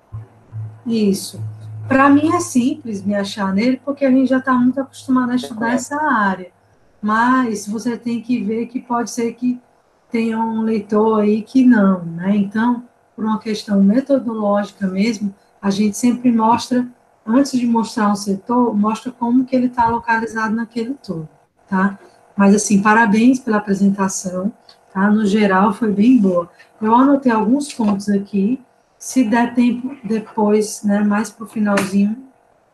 Isso. Para mim é simples me achar nele, porque a gente já está muito acostumado a estudar essa área. Mas você tem que ver que pode ser que tenha um leitor aí que não, né? Então, por uma questão metodológica mesmo, a gente sempre mostra, antes de mostrar um setor, mostra como que ele está localizado naquele todo, tá? Mas, assim, parabéns pela apresentação, tá? No geral, foi bem boa. Eu anotei alguns pontos aqui, se der tempo depois, né, mais para o finalzinho,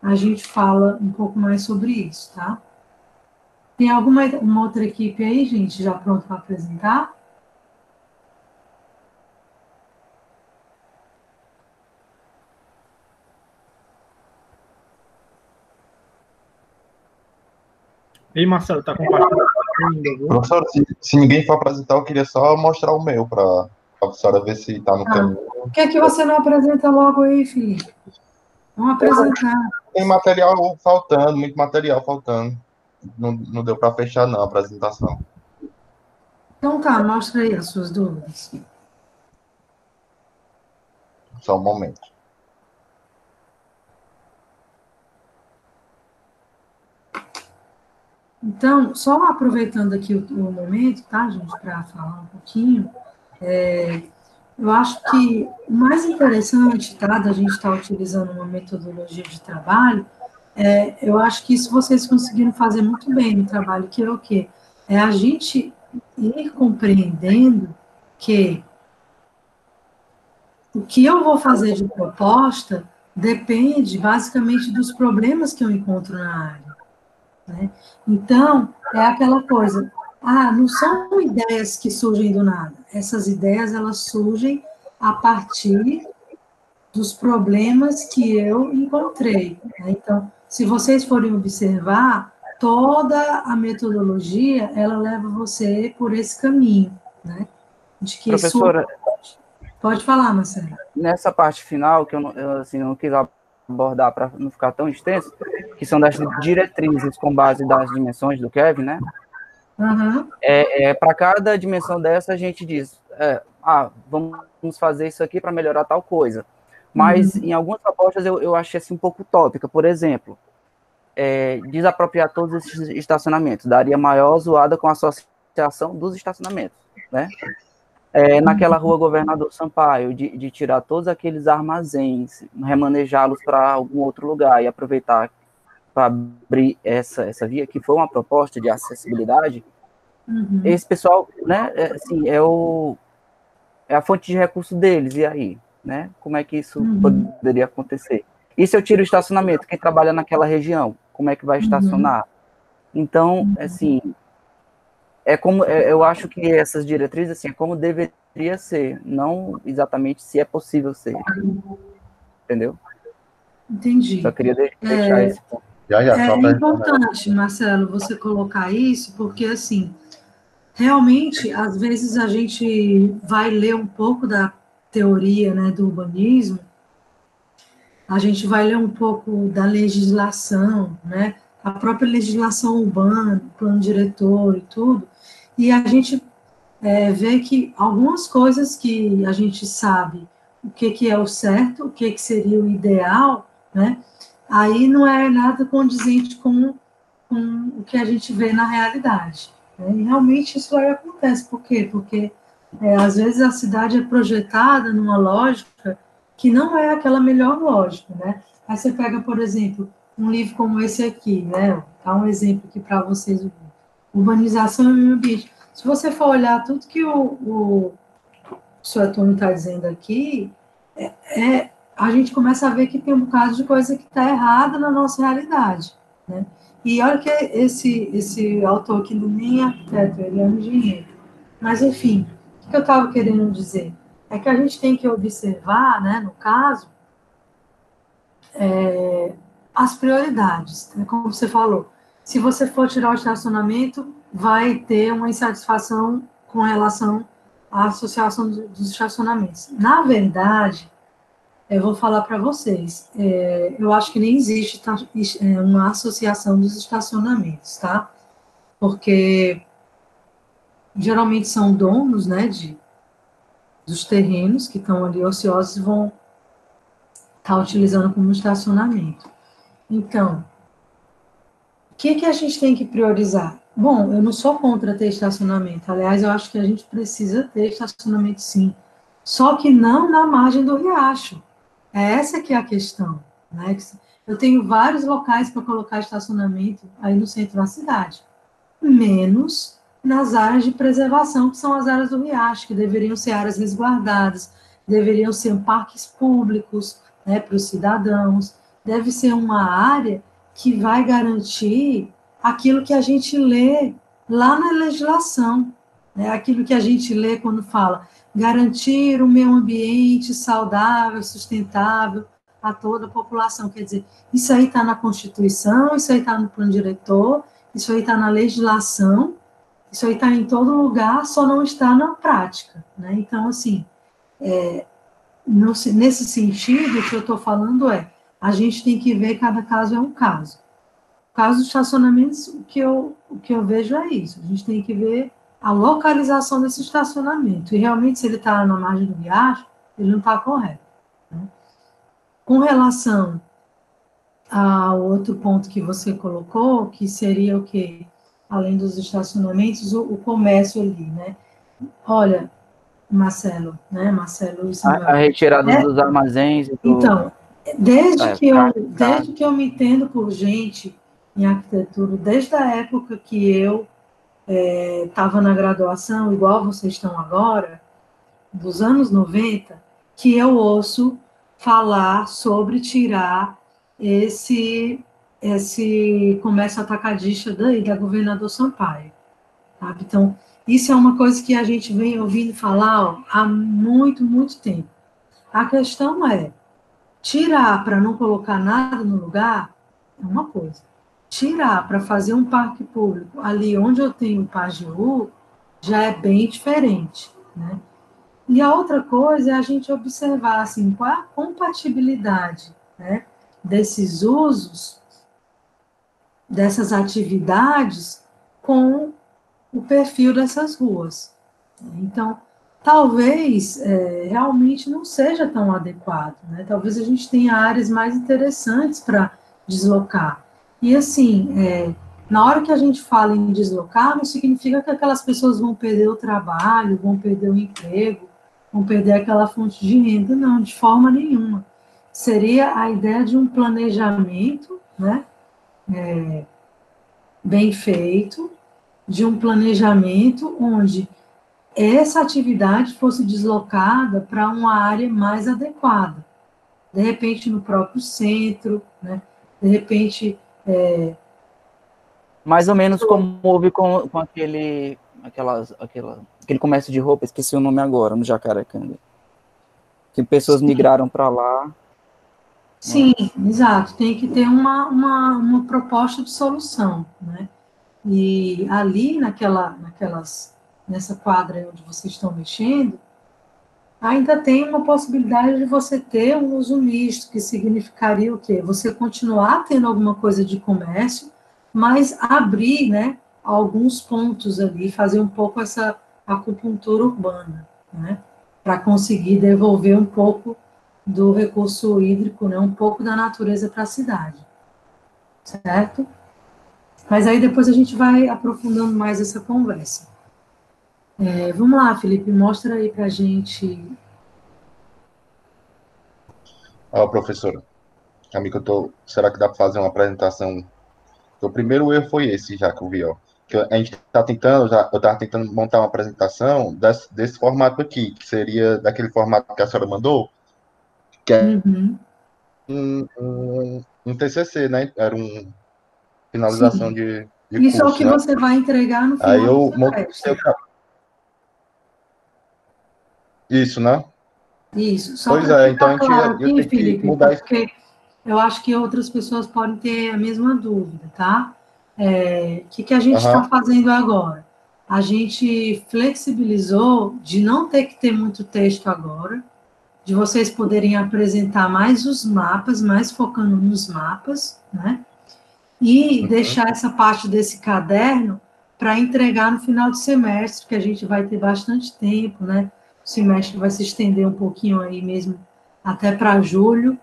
a gente fala um pouco mais sobre isso, tá? Tem uma outra equipe aí, gente, já pronta para apresentar? Ei, Marcelo, tá compartilhando ainda, viu? Professor, se ninguém for apresentar, eu queria só mostrar o meu para a professora ver se está no caminho. Por que você não apresenta logo aí, Felipe? Vamos apresentar. Tem material faltando, muito material faltando. Não deu para fechar, não, a apresentação. Então tá, mostra aí as suas dúvidas. Só um momento. Então, só aproveitando aqui o momento, tá, gente, para falar um pouquinho, eu acho que o mais interessante, tá, da gente estar utilizando uma metodologia de trabalho, eu acho que isso vocês conseguiram fazer muito bem no trabalho, que é o quê? É a gente ir compreendendo que o que eu vou fazer de proposta depende basicamente dos problemas que eu encontro na área, né? Então, é aquela coisa, não são ideias que surgem do nada, essas ideias, elas surgem a partir dos problemas que eu encontrei, né? Então, se vocês forem observar, toda a metodologia, ela leva você por esse caminho, né? De que Professora, pode falar, Marcelo. Nessa parte final, que assim, não quis abordar para não ficar tão extenso, que são das diretrizes com base das dimensões do Kevin, né? Uhum. Para cada dimensão dessa, a gente diz, vamos fazer isso aqui para melhorar tal coisa. Mas, em algumas propostas, eu achei assim, um pouco utópica. Por exemplo, desapropriar todos esses estacionamentos. Daria maior zoada com a associação dos estacionamentos, né? Naquela rua Governador Sampaio, de tirar todos aqueles armazéns, remanejá-los para algum outro lugar e aproveitar para abrir essa via, que foi uma proposta de acessibilidade. Esse pessoal, né, assim, é a fonte de recurso deles, e aí? Né? Como é que isso poderia acontecer? E se eu tiro o estacionamento, quem trabalha naquela região, como é que vai estacionar? Então, assim, eu acho que essas diretrizes, assim, é como deveria ser, não exatamente se é possível ser. Entendeu? Entendi. Só queria deixar esse ponto. É importante, Marcelo, você colocar isso, porque, assim, realmente, às vezes a gente vai ler um pouco da teoria, né, do urbanismo, a gente vai ler um pouco da legislação, né, a própria legislação urbana, plano diretor e tudo, e a gente vê que algumas coisas que a gente sabe o que é o certo, o que seria o ideal, né, aí não é nada condizente com o que a gente vê na realidade. Né? E realmente isso aí acontece. Por quê? Porque às vezes a cidade é projetada numa lógica que não é aquela melhor lógica, né? Aí você pega, por exemplo, um livro como esse aqui, né? Dá um exemplo aqui para vocês. Urbanização e meio ambiente. Se você for olhar tudo que o senhor Antônio está dizendo aqui, a gente começa a ver que tem um bocado de coisa que está errada na nossa realidade, né? E olha que esse autor aqui nem é arquiteto, ele é um engenheiro. Mas, enfim, o que eu estava querendo dizer? É que a gente tem que observar, né, no caso, as prioridades, né? Como você falou. Se você for tirar o estacionamento, vai ter uma insatisfação com relação à associação dos estacionamentos. Na verdade, eu vou falar para vocês, eu acho que nem existe uma associação dos estacionamentos, tá? Porque geralmente são donos, né, dos terrenos que estão ali ociosos e vão estar utilizando como estacionamento. Então, o que a gente tem que priorizar? Bom, eu não sou contra ter estacionamento, aliás, eu acho que a gente precisa ter estacionamento sim, só que não na margem do riacho. Essa que é a questão, né? Eu tenho vários locais para colocar estacionamento aí no centro da cidade, menos nas áreas de preservação, que são as áreas do riacho, que deveriam ser áreas resguardadas, deveriam ser parques públicos, né, para os cidadãos, deve ser uma área que vai garantir aquilo que a gente lê lá na legislação, né, aquilo que a gente lê quando fala garantir um meio ambiente saudável, sustentável a toda a população. Quer dizer, isso aí está na Constituição, isso aí está no plano diretor, isso aí está na legislação, isso aí está em todo lugar, só não está na prática. Né? Então, assim, nesse sentido, o que eu estou falando a gente tem que ver, cada caso é um caso. No caso dos estacionamentos, o que eu vejo é isso, a gente tem que ver a localização desse estacionamento, e realmente se ele está na margem do riacho, ele não está correto. Né? Com relação ao outro ponto que você colocou, que seria o quê? Além dos estacionamentos, o comércio ali, né? Olha, Marcelo, né? Marcelo e Samuel. A retirada dos armazéns e do... Então, desde que eu me entendo por gente em arquitetura, desde a época que eu estava na graduação, igual vocês estão agora, dos anos 90, que eu ouço falar sobre tirar esse comércio atacadista da Governador Sampaio. Sabe? Então, isso é uma coisa que a gente vem ouvindo falar há muito, muito tempo. A questão é, tirar para não colocar nada no lugar é uma coisa. Tirar para fazer um parque público ali onde eu tenho o Pajeú já é bem diferente, né? E a outra coisa é a gente observar assim, qual é a compatibilidade, né, desses usos, dessas atividades com o perfil dessas ruas. Então, talvez realmente não seja tão adequado, né? Talvez a gente tenha áreas mais interessantes para deslocar. E assim, na hora que a gente fala em deslocar, não significa que aquelas pessoas vão perder o trabalho, vão perder o emprego, vão perder aquela fonte de renda, não, de forma nenhuma. Seria a ideia de um planejamento, né, bem feito, de um planejamento onde essa atividade fosse deslocada para uma área mais adequada. De repente, no próprio centro, né? De repente... Mais ou menos como houve com aquele comércio de roupa, esqueci o nome agora, no Jacarecanga. Que pessoas migraram para lá. Sim, exato. Tem que ter uma proposta de solução, né? E ali, nessa quadra onde vocês estão mexendo, ainda tem uma possibilidade de você ter um uso misto, que significaria o quê? Você continuar tendo alguma coisa de comércio, mas abrir, né, alguns pontos ali, fazer um pouco essa acupuntura urbana, né, para conseguir devolver um pouco do recurso hídrico, né, um pouco da natureza para a cidade, certo? Mas aí depois a gente vai aprofundando mais essa conversa. Vamos lá, Felipe, mostra aí para a gente. Professora, amigo, será que dá para fazer uma apresentação? O primeiro erro foi esse, já que eu vi, ó. Que a gente está tentando, eu estava tentando montar uma apresentação desse formato aqui, que seria daquele formato que a senhora mandou, que é um TCC, né? Era uma finalização Sim. de Isso é o curso, que né? você vai entregar no Aí final do eu montei semestre. isso, né? Isso. Só Pois para é, então ficar claro eu aqui, tenho que Felipe, mudar isso. porque eu acho que outras pessoas podem ter a mesma dúvida, tá? O que a gente está fazendo agora? A gente flexibilizou de não ter que ter muito texto agora, de vocês poderem apresentar mais os mapas, mais focando nos mapas, né? E deixar essa parte desse caderno para entregar no final de semestre, que a gente vai ter bastante tempo, né? O semestre vai se estender um pouquinho aí mesmo, até para julho.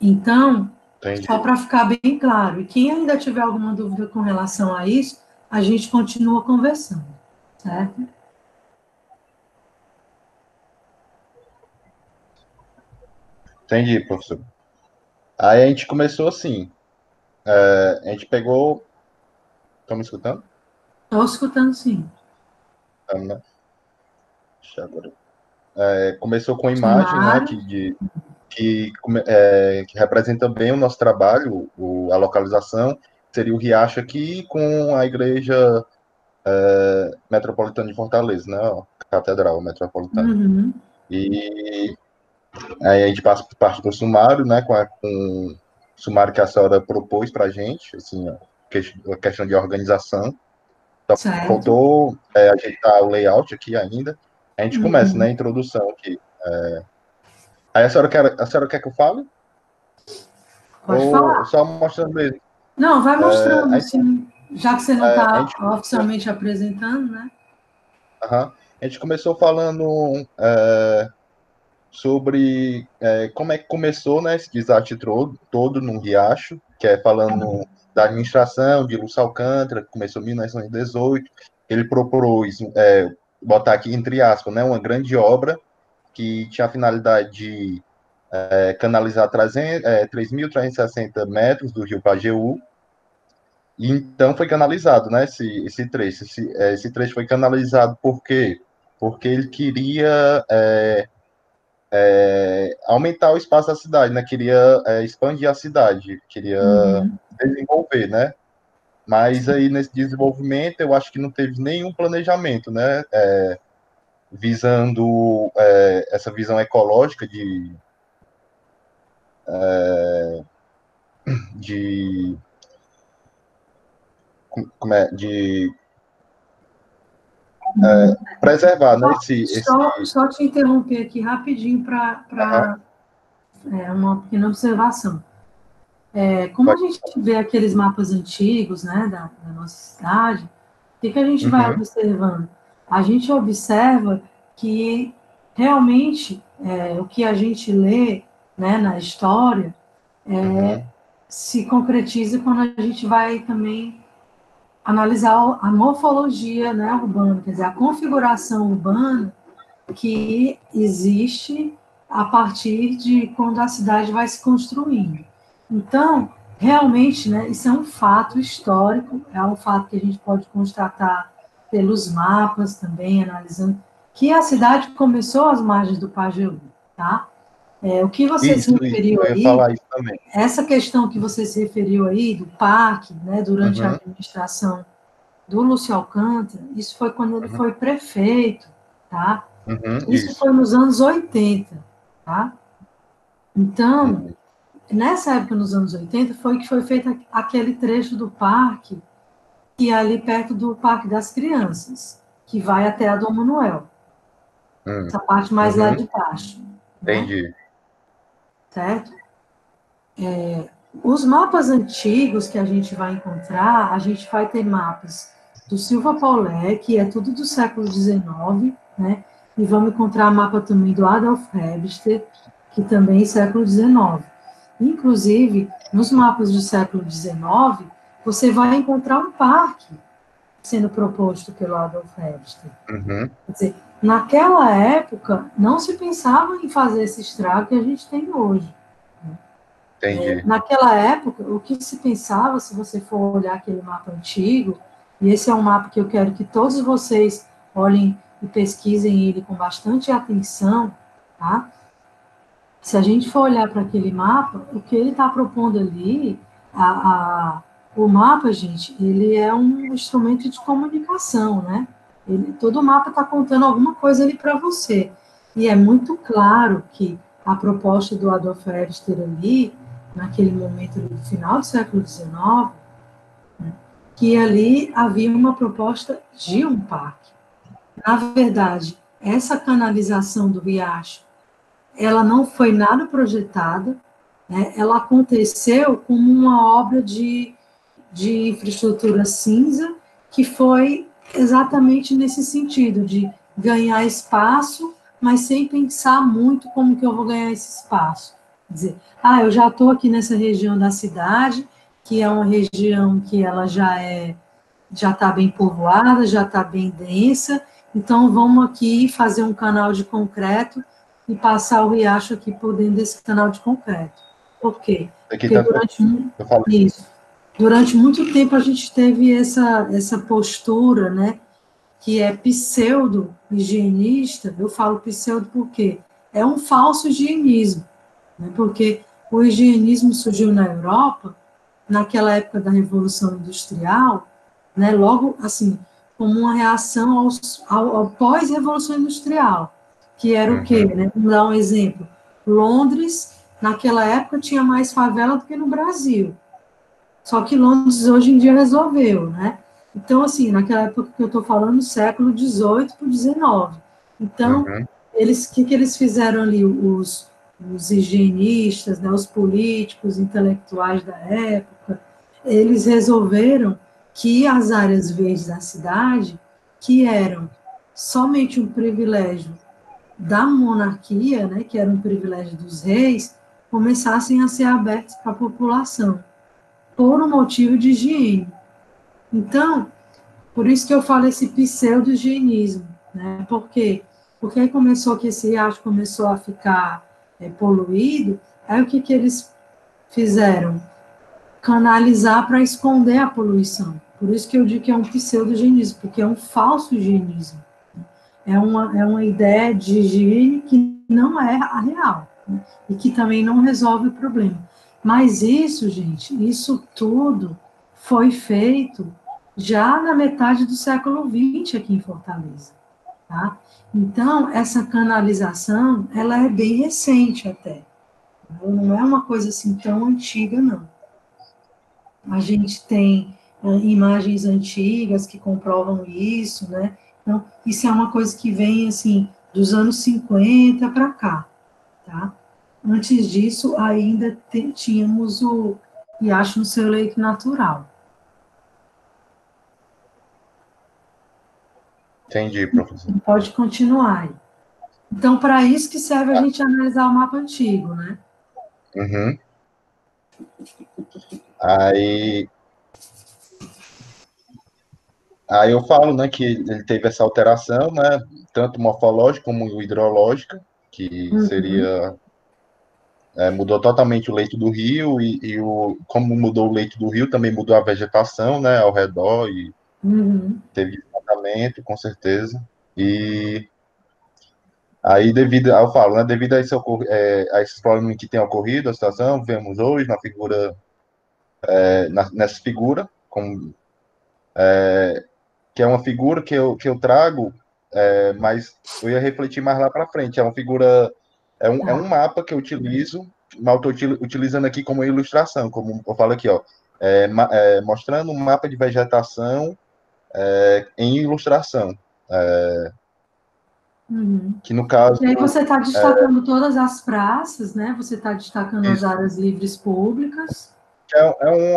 Então, Entendi. só para ficar bem claro, e quem ainda tiver alguma dúvida com relação a isso, a gente continua conversando, certo? Entendi, professor. Aí a gente começou assim, a gente pegou... Estão me escutando? Estou escutando, sim. Né? Deixa eu agora. Começou com imagem, né, Sumário. que representa bem o nosso trabalho, a localização, seria o Riacho aqui com a Igreja Metropolitana de Fortaleza, né, a Catedral Metropolitana. E aí a gente parte para o sumário, né, com o sumário que a senhora propôs para a gente, assim, a questão de organização. Então, faltou ajeitar o layout aqui ainda. A gente começa, né, a introdução aqui. Aí a senhora quer que eu fale? Pode falar. Só mostrando mesmo. Não, vai mostrando, assim, já que você não está oficialmente apresentando, né? A gente começou falando sobre como é que começou, né, esse desastre todo no Riacho, que é falando da administração de Lúcio Alcântara, que começou em 1918. Ele propôs, botar aqui entre aspas, né, uma grande obra que tinha a finalidade de canalizar 3.360 metros do rio Pajeú. E então foi canalizado, né, esse trecho. Esse trecho foi canalizado por quê? Porque ele queria aumentar o espaço da cidade, né? Queria expandir a cidade, queria desenvolver, né? Mas aí nesse desenvolvimento eu acho que não teve nenhum planejamento, né? Visando essa visão ecológica de de preservar, né? Só te interromper aqui rapidinho para uma pequena observação. Como a gente vê aqueles mapas antigos, né, da nossa cidade, o que a gente vai observando? A gente observa que realmente o que a gente lê, né, na história se concretiza quando a gente vai também analisar a morfologia, né, urbana, quer dizer, a configuração urbana que existe a partir de quando a cidade vai se construindo. Então, realmente, né, isso é um fato histórico, é um fato que a gente pode constatar pelos mapas também, analisando, que a cidade começou às margens do Pajeú, tá? O que você se referiu aí, essa questão que você se referiu aí do parque, né, durante a administração do Lúcio Alcântara, isso foi quando ele foi prefeito, tá? Isso foi nos anos 80, tá? Então, nessa época, nos anos 80, foi que foi feito aquele trecho do parque, que é ali perto do Parque das Crianças, que vai até a Dom Manuel. Essa parte mais lá de baixo. Entendi. Né? Certo? Os mapas antigos que a gente vai encontrar, a gente vai ter mapas do Silva Paulé, que é tudo do século XIX, né? E vamos encontrar mapa também do Adolf Hebster, que também é século XIX. Inclusive, nos mapas do século XIX, você vai encontrar um parque sendo proposto pelo Adolf Hebster. Quer dizer, naquela época, não se pensava em fazer esse estrago que a gente tem hoje. Naquela época, o que se pensava, se você for olhar aquele mapa antigo, e esse é um mapa que eu quero que todos vocês olhem e pesquisem ele com bastante atenção, tá? Se a gente for olhar para aquele mapa, o que ele está propondo ali, o mapa, gente, ele é um instrumento de comunicação, né? Todo mapa está contando alguma coisa ali para você. E é muito claro que a proposta do Adolf Hebster ali, naquele momento do final do século XIX, né, que ali havia uma proposta de um parque. Na verdade, essa canalização do riacho, ela não foi nada projetada, né, ela aconteceu como uma obra de infraestrutura cinza, que foi exatamente nesse sentido, de ganhar espaço, mas sem pensar muito como que eu vou ganhar esse espaço. Quer dizer, eu já estou aqui nessa região da cidade, que é uma região que ela já está bem povoada, já está bem densa, então vamos aqui fazer um canal de concreto e passar o riacho aqui por dentro desse canal de concreto. Por quê? Porque durante muito tempo a gente teve essa postura, né, que é pseudo-higienista. Eu falo pseudo porque é um falso higienismo, né, porque o higienismo surgiu na Europa, naquela época da Revolução Industrial, né, logo, assim, como uma reação ao pós-Revolução Industrial, que era o quê? Né? Vamos dar um exemplo. Londres, naquela época, tinha mais favela do que no Brasil. Só que Londres, hoje em dia, resolveu, né? Então, assim, naquela época que eu estou falando, século XVIII para o XIX. Então, o que eles fizeram ali? Os os higienistas, né, os políticos, intelectuais da época, eles resolveram que as áreas verdes da cidade, que eram somente um privilégio da monarquia, né, que era um privilégio dos reis, começassem a ser abertos para a população, por um motivo de higiene. Então, por isso que eu falo esse pseudo-higienismo, né? Por quê? Porque aí começou que esse riacho começou a ficar poluído, aí o que eles fizeram? Canalizar para esconder a poluição. Por isso que eu digo que é um pseudo-higienismo, porque é um falso higienismo. É uma ideia de higiene que não é a real, né? E que também não resolve o problema. Mas isso, gente, isso tudo foi feito já na metade do século XX aqui em Fortaleza, tá? Então, essa canalização, ela é bem recente até. Não é uma coisa assim tão antiga, não. A gente tem imagens antigas que comprovam isso, né? Então, isso é uma coisa que vem, assim, dos anos 50 para cá, tá? Antes disso, ainda tínhamos o riacho no seu leito natural. Entendi, professor. Pode continuar aí. Então, para isso que serve a gente analisar o mapa antigo, né? Uhum. Aí eu falo, né, que ele teve essa alteração, né, tanto morfológica como hidrológica, que seria mudou totalmente o leito do rio como mudou o leito do rio, também mudou a vegetação, né, ao redor e teve desmatamento, com certeza. E aí eu falo, né, devido a esses problemas que tem ocorrido, a situação, vemos hoje na figura, nessa figura, que é uma figura que eu trago, mas eu ia refletir mais lá para frente. É uma figura, é um mapa que eu utilizo, mas estou utilizando aqui como ilustração, como eu falo aqui, ó, mostrando um mapa de vegetação em ilustração. Que no caso. E aí você está destacando todas as praças, né? Você está destacando as áreas livres públicas.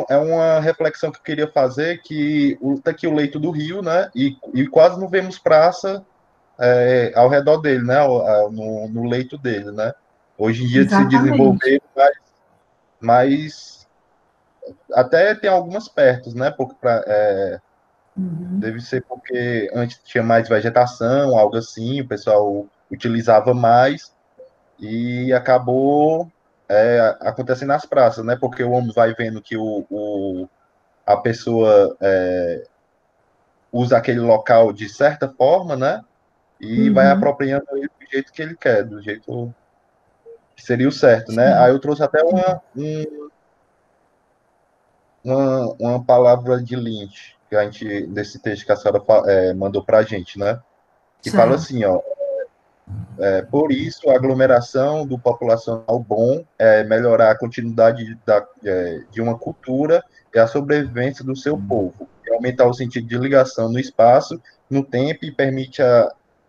É uma reflexão que eu queria fazer, que tá aqui o leito do rio, né? E quase não vemos praça ao redor dele, né? No leito dele, né? Hoje em dia se desenvolver, mas até tem algumas perto, né? Porque deve ser porque antes tinha mais vegetação, algo assim, o pessoal utilizava mais e acabou acontecendo nas praças, né? Porque o homem vai vendo que a pessoa usa aquele local de certa forma, né? E vai apropriando ele do jeito que ele quer, do jeito que seria o certo, né? Aí eu trouxe até uma palavra de Lynch, que a gente, desse texto que a senhora mandou para a gente, né? Que fala assim, ó, por isso, a aglomeração do populacional bom é melhorar a continuidade de uma cultura e a sobrevivência do seu povo, e aumentar o sentido de ligação no espaço, no tempo, e permite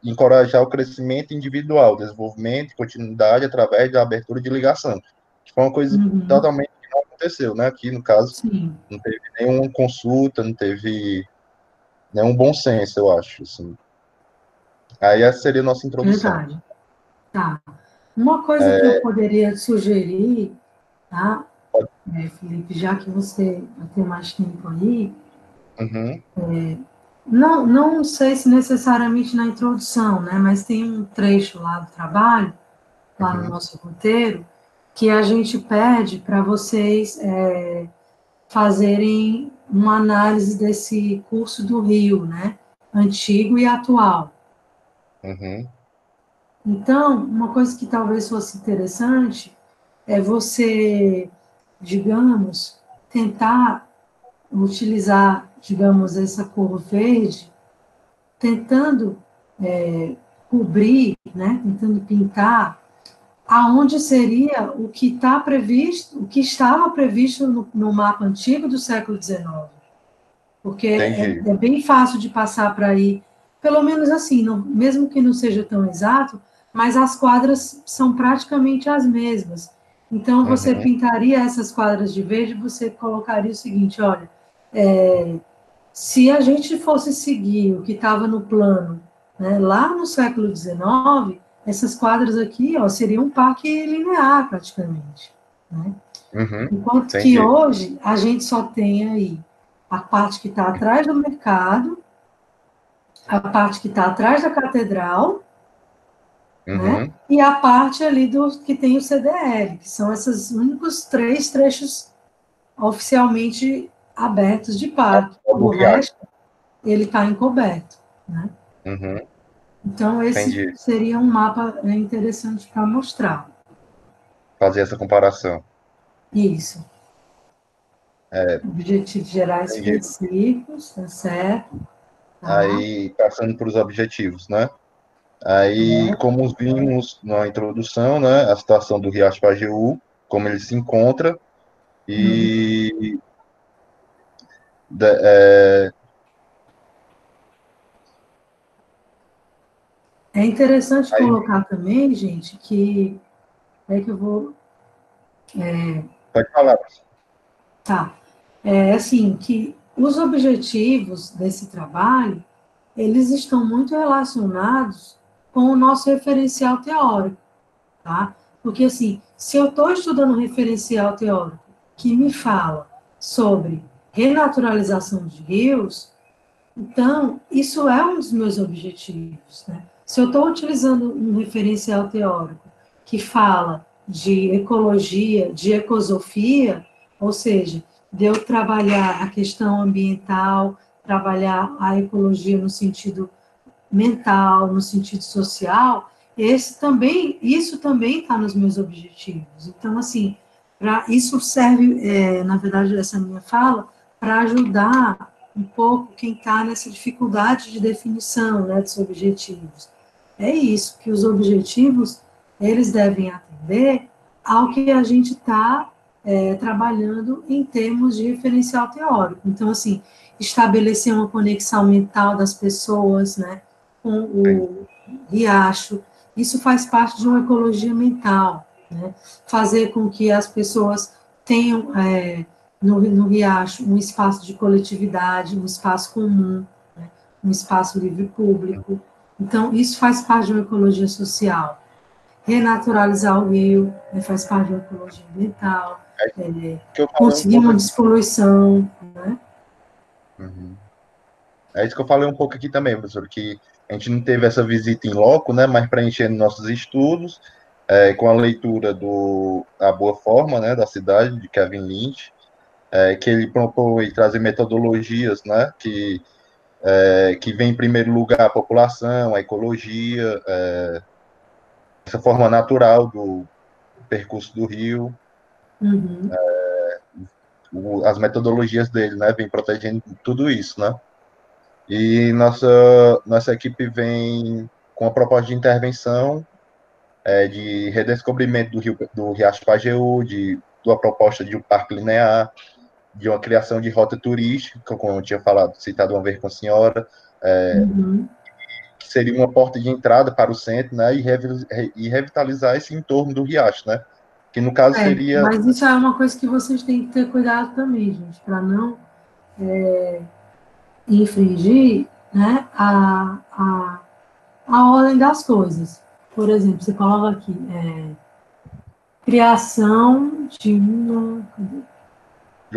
encorajar o crescimento individual, desenvolvimento e continuidade através da abertura de ligação. Que foi uma coisa totalmente que não aconteceu, né? Aqui, no caso, não teve nenhuma consulta, não teve nenhum bom senso, eu acho, assim. Aí essa seria a nossa introdução. Verdade. Tá. Uma coisa que eu poderia sugerir, tá, Felipe, já que você vai ter mais tempo aí, não sei se necessariamente na introdução, né, mas tem um trecho lá do trabalho, lá no nosso roteiro, que a gente pede para vocês fazerem uma análise desse curso do Rio, né, antigo e atual. Então, uma coisa que talvez fosse interessante é você, digamos, tentar utilizar, digamos, essa cor verde, tentando cobrir, né, tentando pintar aonde seria o que está previsto, o que estava previsto no mapa antigo do século XIX. Porque é bem fácil de passar para aí, pelo menos assim, mesmo que não seja tão exato, mas as quadras são praticamente as mesmas. Então, você pintaria essas quadras de verde, você colocaria o seguinte, olha, se a gente fosse seguir o que estava no plano, né, lá no século XIX, essas quadras aqui, ó, seriam um parque linear, praticamente. Né? Enquanto que hoje, a gente só tem aí a parte que está atrás do mercado, a parte que está atrás da catedral, né? E a parte ali que tem o CDL, que são esses únicos 3 trechos oficialmente abertos de parque. O resto, ele está encoberto. Né? Então, esse seria um mapa interessante para mostrar. Fazer essa comparação. Isso. Objetivos gerais específicos, tá certo? Tá. Aí, passando para os objetivos, né? Aí, como vimos na introdução, né, a situação do Riacho Pajeú, como ele se encontra, e é interessante colocar também, gente, que é que eu vou... Pode falar. Tá. Assim, que os objetivos desse trabalho, eles estão muito relacionados com o nosso referencial teórico, tá? Porque, assim, se eu estou estudando um referencial teórico que me fala sobre renaturalização de rios, então, isso é um dos meus objetivos, né? Se eu estou utilizando um referencial teórico que fala de ecologia, de ecosofia, ou seja, de eu trabalhar a questão ambiental, trabalhar a ecologia no sentido mental, no sentido social, isso também está nos meus objetivos. Então, assim, isso serve, na verdade, essa minha fala, para ajudar um pouco quem está nessa dificuldade de definição, né, dos objetivos. É isso, que os objetivos, eles devem atender ao que a gente está trabalhando em termos de referencial teórico. Então, assim, estabelecer uma conexão mental das pessoas, né, com o riacho, isso faz parte de uma ecologia mental, né? Fazer com que as pessoas tenham no riacho um espaço de coletividade, um espaço comum, né? Um espaço livre público. Então, isso faz parte de uma ecologia social. Renaturalizar o rio, né, faz parte de uma ecologia ambiental, conseguir uma despoluição, né? É isso que eu falei um pouco aqui também, professor, que a gente não teve essa visita em loco, né, mas preenchendo nossos estudos, com a leitura do A Boa Forma, né, da cidade, de Kevin Lynch, que ele propõe trazer metodologias, né, que vem em primeiro lugar a população, a ecologia, essa forma natural do percurso do rio, as metodologias dele, né, vem protegendo tudo isso, né. E nossa equipe vem com a proposta de intervenção, de redescobrimento do Riacho Pajeú, de uma proposta de um parque linear, de uma criação de rota turística, como eu tinha falado, citado uma vez com a senhora, que seria uma porta de entrada para o centro, né, e revitalizar esse entorno do riacho, né, que no caso seria... Mas isso é uma coisa que vocês têm que ter cuidado também, gente, para não infringir, né, a ordem das coisas. Por exemplo, você coloca aqui, criação de uma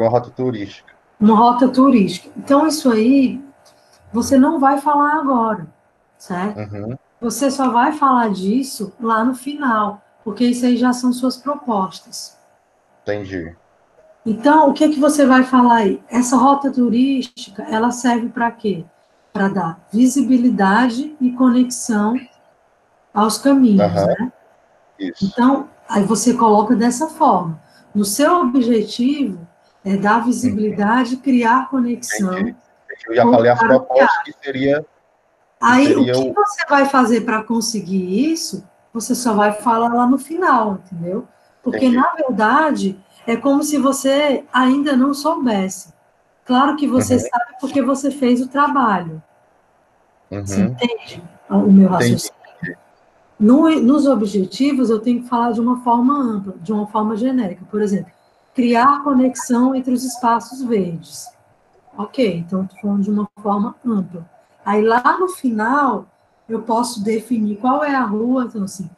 rota turística. Uma rota turística. Então, isso aí, você não vai falar agora, certo? Você só vai falar disso lá no final, porque isso aí já são suas propostas. Entendi. Então, o que que você vai falar aí? Essa rota turística, ela serve para quê? Para dar visibilidade e conexão aos caminhos, né? Isso. Então, aí você coloca dessa forma. No seu objetivo é dar visibilidade e criar conexão. Entendi. Eu já falei as propostas que seria... Aí, o que você vai fazer para conseguir isso, você só vai falar lá no final, entendeu? Porque, na verdade, é como se você ainda não soubesse. Claro que você sabe porque você fez o trabalho. Você entende o meu raciocínio? Nos objetivos, eu tenho que falar de uma forma ampla, de uma forma genérica. Por exemplo, criar conexão entre os espaços verdes. Ok, então estou falando de uma forma ampla. Aí lá no final, eu posso definir qual é a rua, então assim,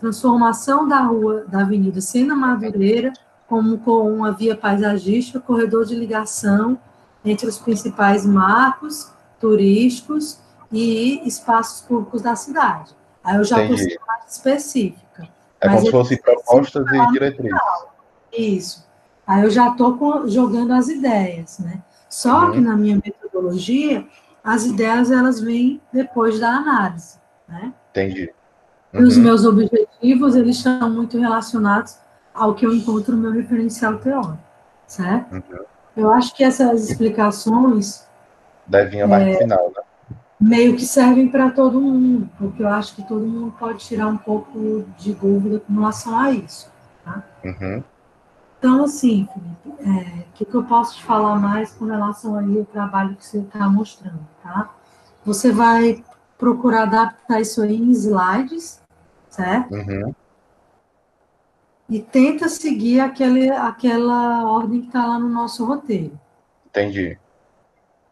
transformação da rua, da Avenida Sena Madureira, como com uma via paisagística, corredor de ligação entre os principais marcos turísticos e espaços públicos da cidade. Aí eu já estou sendo Entendi. mais específica. É Mas como se ele fossem propostas e diretrizes. isso. Aí eu já estou jogando as ideias, né? Só que Uhum. na minha metodologia, as ideias elas vêm depois da análise, né? Entendi. E os Uhum. meus objetivos, eles estão muito relacionados ao que eu encontro no meu referencial teórico, certo? Uhum. Eu acho que essas explicações Deve vir a parte final, né? meio que servem para todo mundo, porque eu acho que todo mundo pode tirar um pouco de dúvida com relação a isso, tá? Uhum. Então, assim, Felipe, o que eu posso te falar mais com relação aí ao trabalho que você está mostrando, tá? Você vai procurar adaptar isso aí em slides, certo? Uhum. E tenta seguir aquela ordem que está lá no nosso roteiro. Entendi.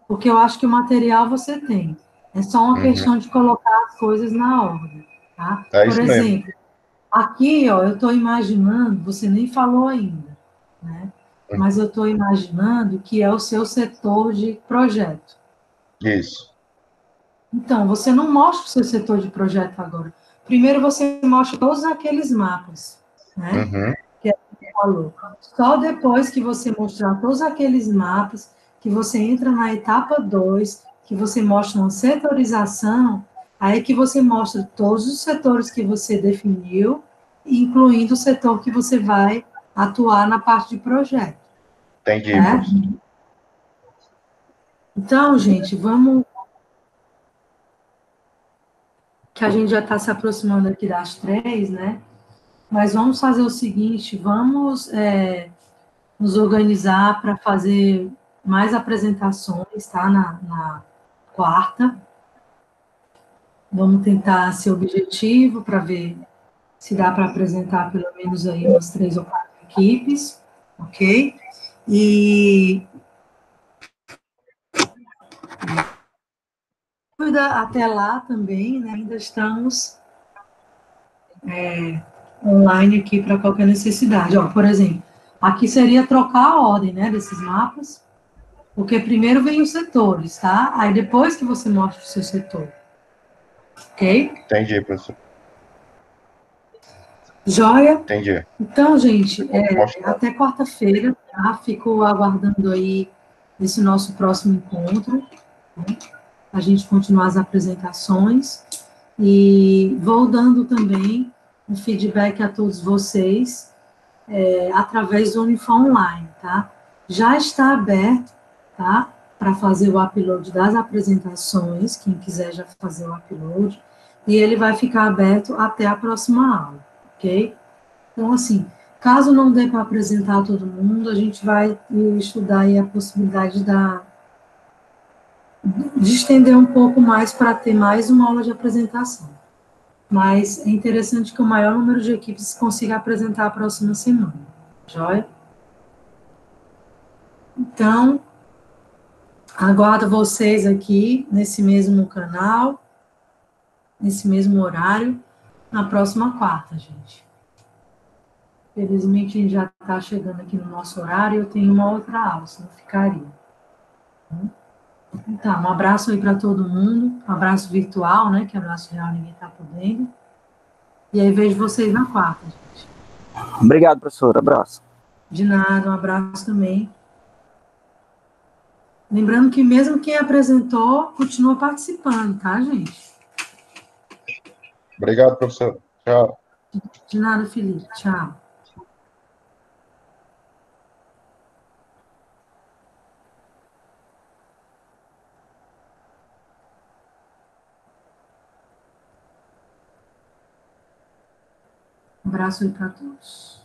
Porque eu acho que o material você tem. É só uma Uhum. questão de colocar as coisas na ordem, tá? É Por isso mesmo. exemplo, aqui, ó, eu estou imaginando, você nem falou ainda, né? Mas eu estou imaginando que é o seu setor de projeto. Isso. Então, você não mostra o seu setor de projeto agora. Primeiro você mostra todos aqueles mapas, né? Uhum. Que a gente falou. Só depois que você mostrar todos aqueles mapas, que você entra na etapa 2, que você mostra uma setorização, aí que você mostra todos os setores que você definiu, incluindo o setor que você vai atuar na parte de projeto, Entendi, certo? professor. Então, gente, vamos, que a gente já está se aproximando aqui das 3, né? Mas vamos fazer o seguinte, vamos nos organizar para fazer mais apresentações, tá? Na quarta. Vamos tentar ser objetivo para ver se dá para apresentar pelo menos aí umas 3 ou 4 equipes, ok? E até lá também, né, ainda estamos online aqui para qualquer necessidade. Ó, por exemplo, aqui seria trocar a ordem, né, desses mapas, porque primeiro vem os setores, tá? Aí depois que você mostra o seu setor, ok? Entendi, professor. Joia? Entendi. Então, gente, Mostrar. até quarta-feira, tá? Fico aguardando aí esse nosso próximo encontro, né? A gente continuar as apresentações e vou dando também um feedback a todos vocês através do Unifor Online, tá? Já está aberto, tá? Para fazer o upload das apresentações, quem quiser já fazer o upload, e ele vai ficar aberto até a próxima aula, ok? Então, assim, caso não dê para apresentar a todo mundo, a gente vai estudar aí a possibilidade de estender um pouco mais para ter mais uma aula de apresentação. Mas é interessante que o maior número de equipes consiga apresentar a próxima semana. Joia? Então, aguardo vocês aqui nesse mesmo canal, nesse mesmo horário, na próxima quarta, gente. Felizmente, a gente já está chegando aqui no nosso horário e eu tenho uma outra aula, senão ficaria. Então, um abraço aí para todo mundo, um abraço virtual, né, que abraço real ninguém está podendo. E aí vejo vocês na quarta, gente. Obrigado, professor. Abraço. De nada, um abraço também. Lembrando que mesmo quem apresentou, continua participando, tá, gente? Obrigado, professor. Tchau. De nada, Felipe. Tchau. Um abraço aí para todos.